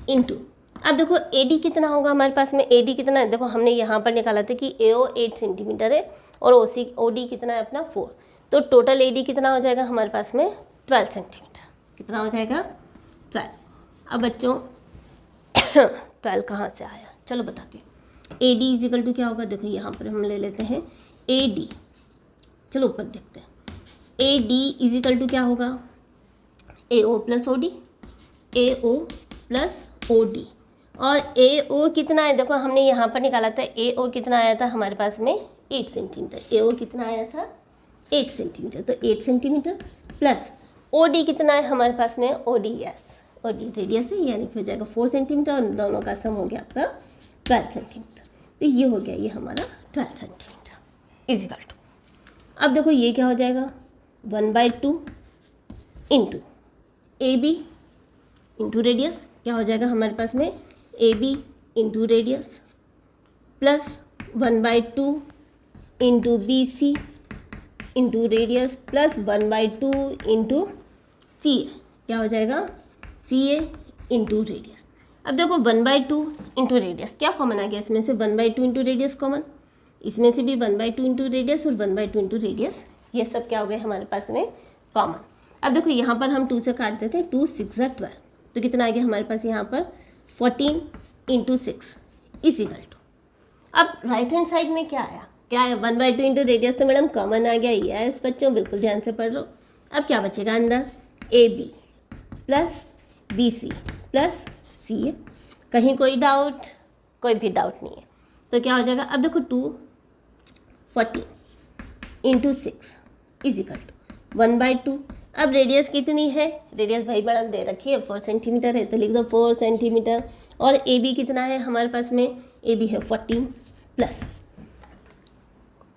इंटू, अब देखो ए डी कितना होगा हमारे पास में, ए डी कितना है, देखो हमने यहाँ पर निकाला था कि ए ओ 8 सेंटीमीटर है और ओ डी कितना है अपना 4, तो टोटल ए डी कितना हो जाएगा हमारे पास में 12 सेंटीमीटर, कितना हो जाएगा 12। अब बच्चों 12 कहाँ से आया, चलो बताते हैं। ए डी इजिकल टू क्या होगा, देखो यहाँ पर हम ले लेते हैं ए डी, चलो ऊपर देखते हैं। ए डी इजिकल टू क्या होगा, A O plus O D, A O plus O D, और ए ओ कितना है, देखो हमने यहाँ पर निकाला था ए ओ कितना आया था हमारे पास में 8 सेंटीमीटर, ए ओ कितना आया था 8 सेंटीमीटर, तो 8 सेंटीमीटर प्लस ओ डी कितना है हमारे पास में, ओ डी रेडियस है यानी कि हो जाएगा 4 सेंटीमीटर, और दोनों का सम हो गया आपका 12 सेंटीमीटर, तो ये हो गया ये हमारा 12 सेंटीमीटर इजिकल टू। अब देखो ये क्या हो जाएगा 1/2 into A B into radius, क्या हो जाएगा हमारे पास में A B into radius plus 1/2 into B C into radius plus 1/2 into C A, क्या हो जाएगा सी ए इंटू रेडियस। अब देखो 1/2 इंटू रेडियस क्या कॉमन आ गया इसमें से, 1/2 इंटू रेडियस कॉमन, इसमें से भी 1/2 इंटू रेडियस और 1/2 इंटू रेडियस, ये सब क्या हो गए हमारे पास में कॉमन। अब देखो यहाँ पर हम 2 से काट देते हैं, 2 6 12, तो कितना आ गया हमारे पास यहाँ पर 14 इंटू 6 इजिकल टू। अब राइट हैंड साइड में क्या आया, 1/2 इंटू रेडियस, तो मैडम कॉमन आ गया, यस बच्चों बिल्कुल ध्यान से पढ़ लो। अब क्या बचेगा अंदर, A B plus B C plus C A, कहीं कोई डाउट, कोई भी डाउट नहीं है, तो क्या हो जाएगा, अब देखो 214 इंटू 6 इजिकल टू 1/2। अब रेडियस कितनी है, रेडियस भाई बड़ा दे रखी है 4 सेंटीमीटर है, तो लिख दो 4 सेंटीमीटर, और ए बी कितना है हमारे पास में, ए बी है 14 प्लस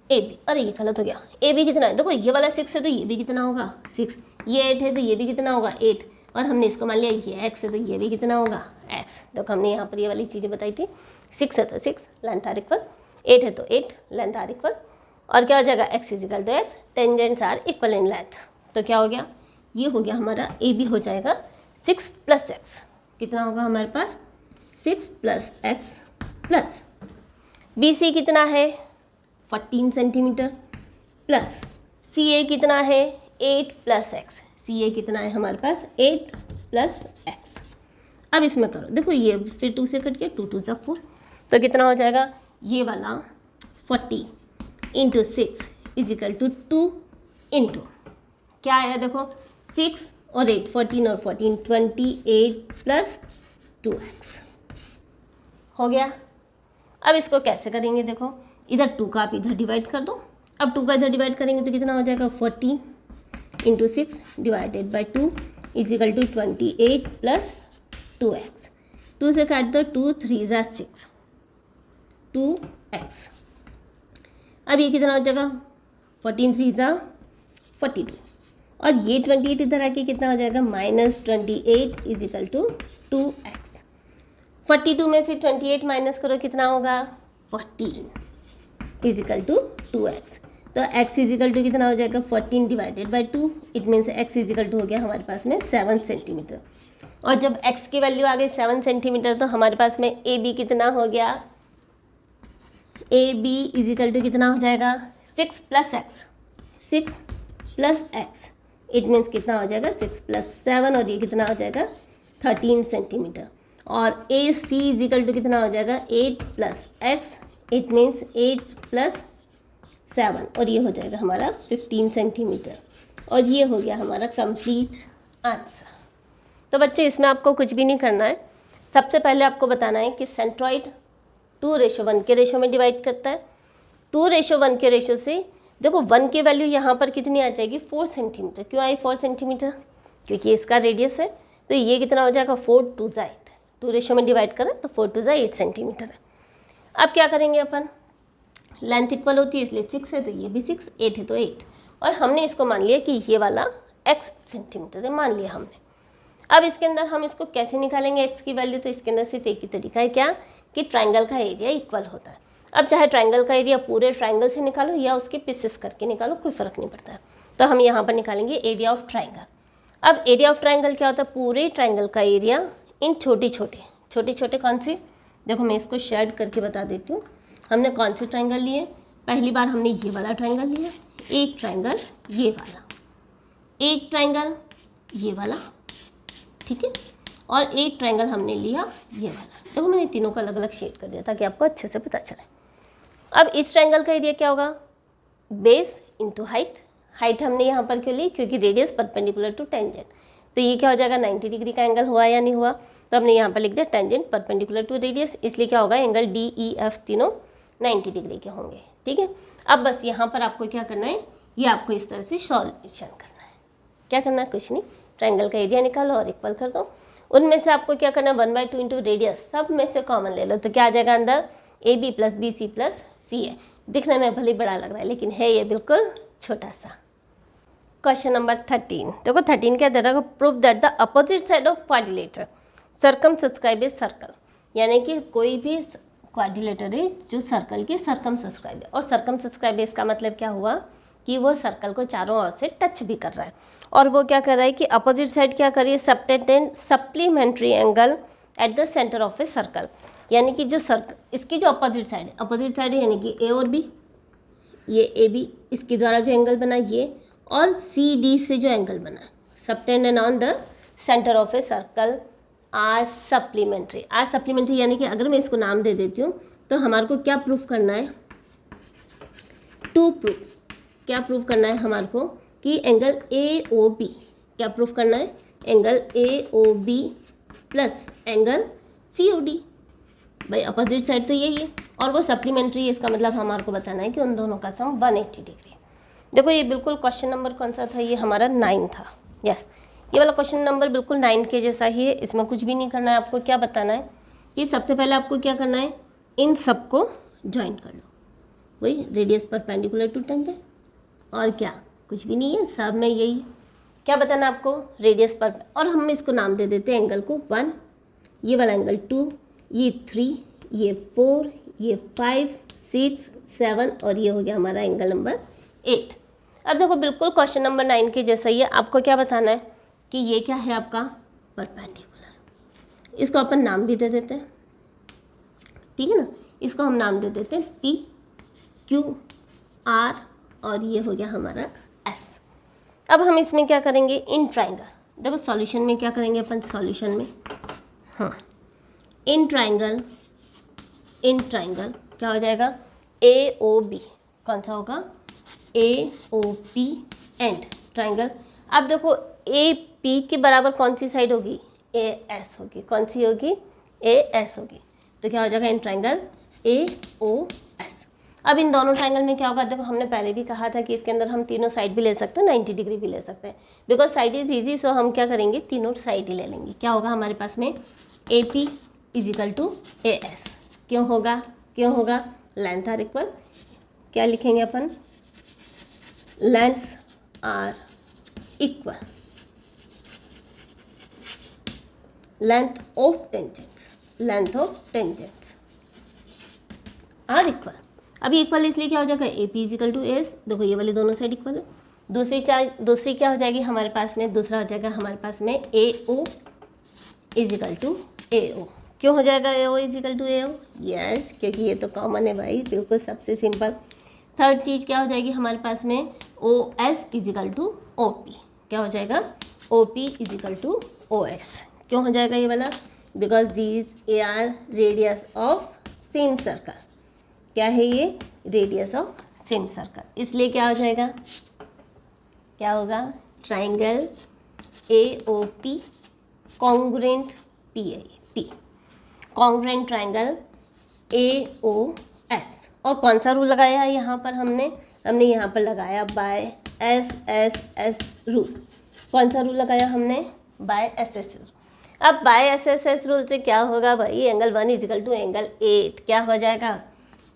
ए बी, अरे ये गलत हो गया, ए बी कितना है, देखो ये वाला 6 है तो ये भी कितना होगा 6, ये 8 है तो ये भी कितना होगा 8, और हमने इसको मान लिया ये x है तो ये भी कितना होगा x, देखो हमने यहाँ पर ये वाली चीज़ें बताई थी, 6 है तो 6 लेंथ आर इक्वल, 8 है तो 8 लेंथ आर इक्वल, और क्या हो जाएगा x equal to x, tangents are equal in length, तो क्या हो गया, ये हो गया हमारा ए बी हो जाएगा 6 + x, कितना होगा हमारे पास 6 + x प्लस बी सी कितना है 14 सेंटीमीटर प्लस सी ए कितना है 8 + x, सी ए कितना है हमारे पास 8 + x। अब इसमें करो, देखो ये फिर 2 से कट के 2 2 4, तो कितना हो जाएगा ये वाला 40 इंटू 6 इजिकल टू 2 इंटू क्या आया, देखो 6 और 8 14 और 14 28 प्लस 2x हो गया। अब इसको कैसे करेंगे, देखो इधर 2 का आप इधर डिवाइड कर दो, अब 2 का इधर डिवाइड करेंगे तो कितना हो जाएगा 14 into 6 divided by 2 equal to 28 plus 2x, 2 से काट दो 2 3 ज़ा 6 2x। अब ये कितना हो जाएगा 14 3 ज़ा 42, और ये 28 इधर आके कितना हो जाएगा -28 इजिकल टू 2x। 42 में से 28 माइनस करो कितना होगा 14, इजिकल टू 2x। तो x इजिकल टू कितना हो जाएगा 14 divided by 2, it means x equal to हो गया हमारे पास में 7 सेंटीमीटर। और जब x की वैल्यू आ गई 7 सेंटीमीटर तो हमारे पास में ए बी कितना हो गया, ए बी इजिकल टू कितना हो जाएगा 6 plus x, 6 plus x, it means कितना हो जाएगा 6 प्लस 7 और ये कितना हो जाएगा 13 सेंटीमीटर। और ए सी इजिकल टू कितना हो जाएगा 8 plus x, it means 8 plus 7 और ये हो जाएगा हमारा 15 सेंटीमीटर। और ये हो गया हमारा कंप्लीट आंसर। तो बच्चे इसमें आपको कुछ भी नहीं करना है, सबसे पहले आपको बताना है कि सेंट्रॉइड 2:1 के रेशो में डिवाइड करता है। 2:1 के रेशो से देखो 1 की वैल्यू यहाँ पर कितनी आ जाएगी 4 सेंटीमीटर। क्यों आई 4 सेंटीमीटर, क्योंकि इसका रेडियस है। तो ये कितना हो जाएगा 4 2 8, 2 रेशो में डिवाइड करें तो 4 2 8 सेंटीमीटर है। अब क्या करेंगे अपन, लेंथ इक्वल होती है इसलिए 6 है तो ये भी 6, 8 है तो 8, और हमने इसको मान लिया कि ये वाला x सेंटीमीटर है, मान लिया हमने। अब इसके अंदर हम इसको कैसे निकालेंगे x की वैल्यू, तो इसके अंदर सिर्फ एक ही तरीका है, क्या कि ट्राइंगल का एरिया इक्वल होता है। अब चाहे ट्राइंगल का एरिया पूरे ट्राइंगल से निकालो या उसके पीसेस करके निकालो, कोई फ़र्क नहीं पड़ता है। तो हम यहाँ पर निकालेंगे एरिया ऑफ ट्राइंगल। अब एरिया ऑफ ट्राइंगल क्या होता है, पूरे ट्राइंगल का एरिया इन छोटे छोटे कौन सी, देखो मैं इसको शेड करके बता देती हूँ। हमने कौन से ट्राइंगल लिए, पहली बार हमने ये वाला ट्राइंगल लिया, एक ट्राइंगल ये वाला, एक ट्राइंगल ये वाला, ठीक है, और एक ट्राइंगल हमने लिया ये वाला। देखो मैंने तीनों का अलग अलग शेड कर दिया ताकि आपको अच्छे से पता चले। अब इस ट्राइंगल का एरिया क्या होगा, बेस इंटू हाइट। हाइट हमने यहाँ पर क्यों ली, क्योंकि रेडियस परपेंडिकुलर टू टेंजेंट। तो ये क्या हो जाएगा 90 डिग्री का एंगल हुआ या नहीं हुआ, तो हमने यहाँ पर लिख दिया टेंजेंट परपेंडिकुलर टू रेडियस, इसलिए क्या होगा एंगल DEF तीनों 90 डिग्री के होंगे, ठीक है। अब बस यहाँ पर आपको क्या करना है, ये आपको इस तरह से सॉल्यूशन करना है। क्या करना है, कुछ नहीं, ट्राइंगल का एरिया निकालो और इक्वल कर दो। उनमें से आपको क्या करना है 1/2 इंटू रेडियस, सब में से कॉमन ले लो, तो क्या आ जाएगा अंदर AB plus BC plus CA। दिखने में भले बड़ा लग रहा है लेकिन है ये बिल्कुल छोटा सा। क्वेश्चन नंबर 13, देखो 13 क्या दे रहा है, prove that the opposite side of quadrilateral circumscribe is circle. यानी कि कोई भी क्वाड्रिलेटर है जो सर्कल की सर्कमसक्राइब है, और सर्कमसक्राइब इसका मतलब क्या हुआ कि वो सर्कल को चारों ओर से टच भी कर रहा है। और वो क्या कर रहा है कि अपोजिट साइड क्या कर रही है, supplementary angle at the centre of a circle. यानी कि जो सर्कल इसकी जो अपोजिट साइड है यानी कि A और B, ये AB इसके द्वारा जो एंगल बना ये, और CD से जो एंगल बना subtended on the centre of a circle are supplementary. यानी कि अगर मैं इसको नाम दे देती हूँ तो हमारे को क्या प्रूफ करना है, क्या प्रूफ करना है हमारे को कि एंगल AOB, क्या प्रूफ करना है, angle AOB plus angle COD। भाई अपोजिट साइड तो यही है और वो सप्लीमेंट्री है, इसका मतलब हमारे को बताना है कि उन दोनों का सम 180 डिग्री। देखो ये बिल्कुल क्वेश्चन नंबर कौन सा था, ये हमारा 9 था। यस, ये वाला क्वेश्चन नंबर बिल्कुल 9 के जैसा ही है। इसमें कुछ भी नहीं करना है, आपको क्या बताना है कि सबसे पहले आपको क्या करना है, इन सबको ज्वाइन कर लो। वही रेडियस परपेंडिकुलर टू टेंजेंट, और क्या, कुछ भी नहीं है, सब में यही क्या बताना आपको, रेडियस पर, और हम इसको नाम दे देते हैं एंगल को 1, ये वाला एंगल 2, ये 3, ये 4, ये 5, 6, 7 और ये हो गया हमारा एंगल नंबर 8। अब देखो बिल्कुल क्वेश्चन नंबर 9 के जैसा ही है। आपको क्या बताना है कि ये क्या है आपका परपेंडिकुलर। इसको अपन नाम भी दे देते हैं, ठीक है ना, इसको हम नाम दे देते हैं P, Q, R और ये हो गया हमारा S। अब हम इसमें क्या करेंगे, इन ट्राइंगल, देखो सॉल्यूशन में क्या करेंगे अपन, सॉल्यूशन में हाँ इन ट्राइंगल क्या हो जाएगा AOB, कौन सा होगा AOP एंड ट्राइंगल। अब देखो AP के बराबर कौन सी साइड होगी, AS होगी, कौन सी होगी AS होगी, तो क्या हो जाएगा इन ट्राइंगल AOS। अब इन दोनों ट्राइंगल में क्या होगा, देखो हमने पहले भी कहा था कि इसके अंदर हम तीनों साइड भी ले सकते हैं, 90 डिग्री भी ले सकते हैं, बिकॉज साइड इज ईजी, सो हम क्या करेंगे तीनों साइड ही ले लेंगे। क्या होगा हमारे पास में AP इजिकल टू AS, क्यों होगा लेंथ आर इक्वल, क्या लिखेंगे अपन, lengths are equal, length of tangents are equal. अभी इक्वल इसलिए क्या हो जाएगा A P is equal to S, देखो ये वाले दोनों साइड इक्वल है। दूसरी क्या हो जाएगी हमारे पास में, दूसरा हो जाएगा हमारे पास में ए ओ इजिकल टू ए ओ। क्यों हो जाएगा A O is equal to A O? Yes, क्योंकि ये तो कॉमन है भाई, बिल्कुल सबसे सिंपल। थर्ड चीज़ क्या हो जाएगी हमारे पास में, O S equal to O P. क्या हो जाएगा, O P is equal to O S. क्यों हो जाएगा ये वाला, because these are radius of same circle. क्या है ये, रेडियस ऑफ सेम सर्कल, इसलिए क्या हो जाएगा, क्या होगा, triangle A O P congruent P I P, congruent triangle A O S. और कौन सा रूल लगाया है यहाँ पर हमने यहाँ पर लगाया by S S S rule. कौन सा रूल लगाया हमने, बाय एस एस रूल। अब bye S S S rule से क्या होगा भाई, एंगल 1 इजिकल टू एंगल 8 क्या हो जाएगा,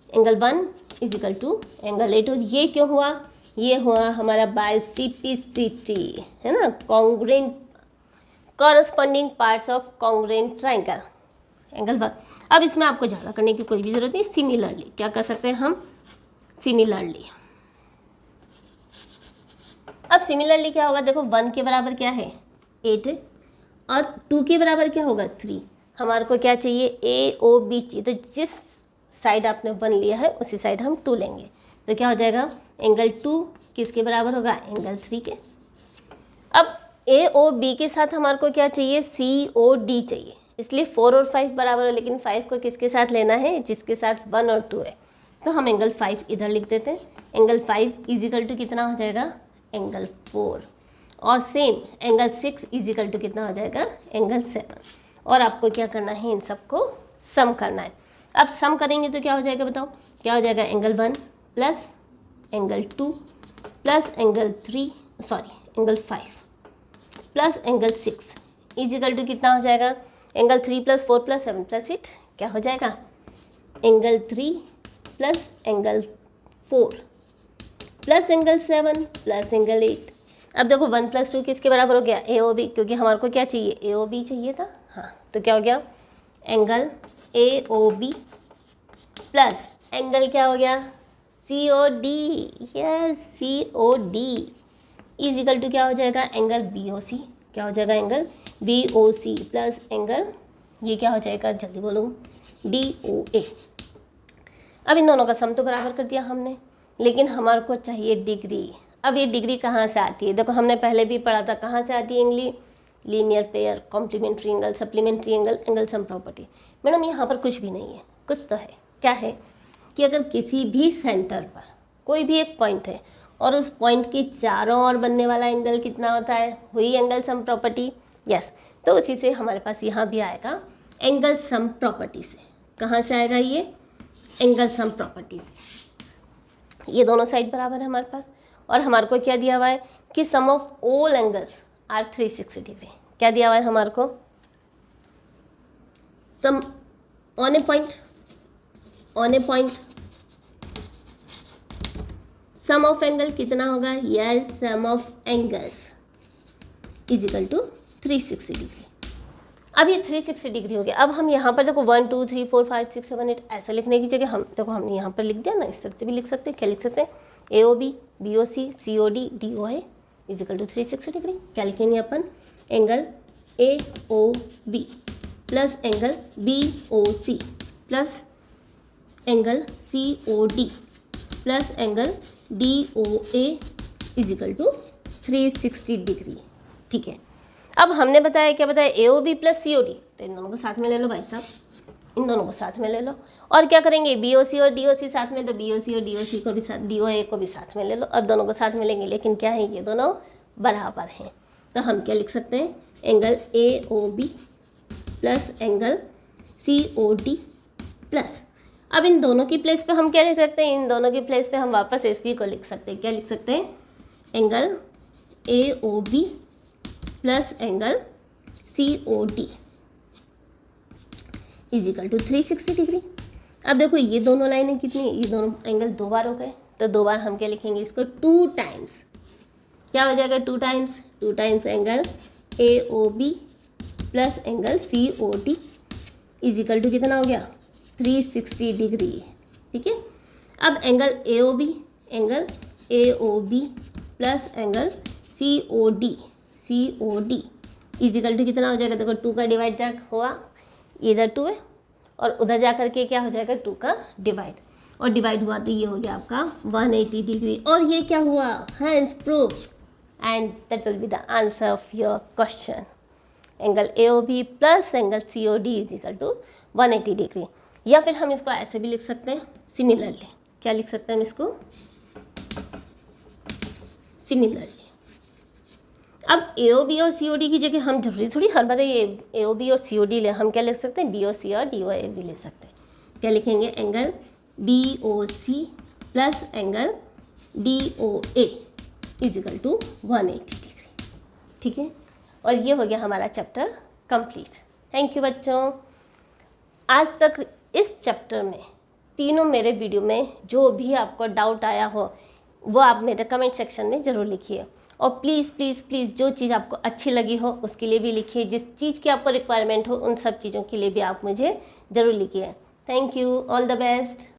एंगल 1 इजिकल टू एंगल 8। और ये क्यों हुआ, ये हुआ हमारा बाय सीपीसीटी, है ना, congruent corresponding parts of congruent triangle, angle 1। अब इसमें आपको ज़्यादा करने की कोई भी ज़रूरत नहीं, सिमिलरली क्या कर सकते हैं हम, सिमिलरली। अब सिमिलरली क्या होगा, देखो 1 के बराबर क्या है 8 है, और 2 के बराबर क्या होगा 3। हमारे को क्या चाहिए, ए ओ बी चाहिए, तो जिस साइड आपने 1 लिया है उसी साइड हम 2 लेंगे। तो क्या हो जाएगा, एंगल 2 किसके बराबर होगा, एंगल 3 के। अब ए ओ बी के साथ हमारे को क्या चाहिए, सी ओ डी चाहिए, इसलिए 4 और 5 बराबर है, लेकिन 5 को किसके साथ लेना है, जिसके साथ 1 और 2 है। तो हम एंगल 5 इधर लिख देते हैं, एंगल 5 इजिकल टू कितना हो जाएगा, एंगल 4। और सेम एंगल 6 इजिकल टू कितना हो जाएगा, एंगल 7। और आपको क्या करना है, इन सबको सम करना है। अब सम करेंगे तो क्या हो जाएगा बताओ, क्या हो जाएगा, angle 1 plus angle 2 plus angle 3 sorry angle 5 plus angle 6 equal to कितना हो जाएगा, एंगल 3 प्लस 4 प्लस 7 प्लस 8 क्या हो जाएगा, angle 3 plus angle 4 plus angle 7 plus angle 8। अब देखो 1 प्लस 2 किसके बराबर हो गया, ए ओ बी, क्योंकि हमारे को क्या चाहिए, ए ओ बी चाहिए था। हाँ, तो क्या हो गया, angle A O B plus angle क्या हो गया, C O D, yes C O D is equal to क्या हो जाएगा, एंगल बी ओ सी। क्या हो जाएगा, angle B O C plus angle, ये क्या हो जाएगा, जल्दी बोलो, डी ओ ए। अब इन दोनों का सम तो बराबर कर दिया हमने, लेकिन हमारे को चाहिए डिग्री। अब ये डिग्री कहाँ से आती है, देखो हमने पहले भी पढ़ा था, कहाँ से आती है, linear pair, complementary angle, supplementary angle, angle sum property. Madam यहाँ पर कुछ भी नहीं है, कुछ तो है। क्या है कि अगर किसी भी सेंटर पर कोई भी एक पॉइंट है और उस पॉइंट के चारों ओर बनने वाला एंगल कितना होता है, वही एंगल सम प्रॉपर्टी। यस, तो उसी से हमारे पास यहाँ भी आएगा एंगल सम प्रॉपर्टी से। कहाँ से आएगा ये, एंगल सम प्रॉपर्टी से। ये दोनों साइड बराबर है हमारे पास, और हमारे को क्या दिया हुआ है कि sum of all angles are 360 degree. क्या दिया हुआ है हमारे को, sum on a point sum of angle कितना होगा, yes sum of angles is equal to 360 degree. अब ये 360 डिग्री हो गया। अब हम यहाँ पर देखो 1 2 3 4 5 6 7 8 ऐसा लिखने की जगह हम देखो हमने यहाँ पर लिख दिया ना, इस तरह से भी लिख सकते हैं। क्या लिख सकते हैं, A O B B O C C O D D O है इजिकल टू 360 डिग्री। क्या लिखेंगे अपन, angle A O B plus angle B O C plus angle C O D plus angle D O A is equal to 360 degree. ठीक है, अब हमने बताया, क्या बताया, A O B plus C O D, तो इन दोनों को साथ में ले लो भाई साहब, इन दोनों को साथ में ले लो। और क्या करेंगे, बी ओ सी और डी ओ सी साथ में, तो बी ओ सी और डी ओ सी को भी साथ, डी ओ ए को भी साथ में ले लो। अब दोनों को साथ में लेंगे, लेकिन क्या है, ये दोनों बराबर हैं। तो हम क्या लिख सकते हैं, angle A O B plus angle C O D plus, अब इन दोनों की प्लेस पे हम क्या लिख सकते हैं, इन दोनों की प्लेस पे हम वापस एस सी को लिख सकते हैं। क्या लिख सकते हैं, angle A O B plus angle C O D is equal to 360 degree. अब देखो ये दोनों लाइनें कितनी, ये दोनों एंगल 2 बार हो गए, तो 2 बार हम क्या लिखेंगे इसको, 2 टाइम्स। क्या हो जाएगा, 2 times angle A O B plus angle C O D is equal to कितना हो गया, 360 डिग्री। ठीक है, अब angle angle AOB plus angle COD equal to कितना हो जाएगा, देखो 2 का डिवाइड जा हुआ, इधर 2 है और उधर जा करके क्या हो जाएगा 2 का डिवाइड, और डिवाइड हुआ तो ये हो गया आपका 180 डिग्री। और ये क्या हुआ, hence proof, and that will be the answer of your question. Angle AOB plus angle COD equal to 180 degree. या फिर हम इसको ऐसे भी लिख सकते हैं सिमिलरली। क्या लिख सकते हैं हम इसको, सिमिलरली। अब AOB और COD की जगह हम जरूरी थोड़ी हर बार ये AOB और COD ले, हम क्या लिख सकते हैं BOC और DOA भी ले सकते हैं। क्या लिखेंगे, angle BOC plus angle DOA equal to 180 degree. ठीक है, और ये हो गया हमारा चैप्टर कंप्लीट। थैंक यू बच्चों। आज तक इस चैप्टर में तीनों मेरे वीडियो में जो भी आपको डाउट आया हो वो आप मेरे कमेंट सेक्शन में ज़रूर लिखिए, और प्लीज़ प्लीज़ प्लीज़ जो चीज़ आपको अच्छी लगी हो उसके लिए भी लिखिए, जिस चीज़ की आपको रिक्वायरमेंट हो उन सब चीज़ों के लिए भी आप मुझे ज़रूर लिखिए। Thank you, all the best.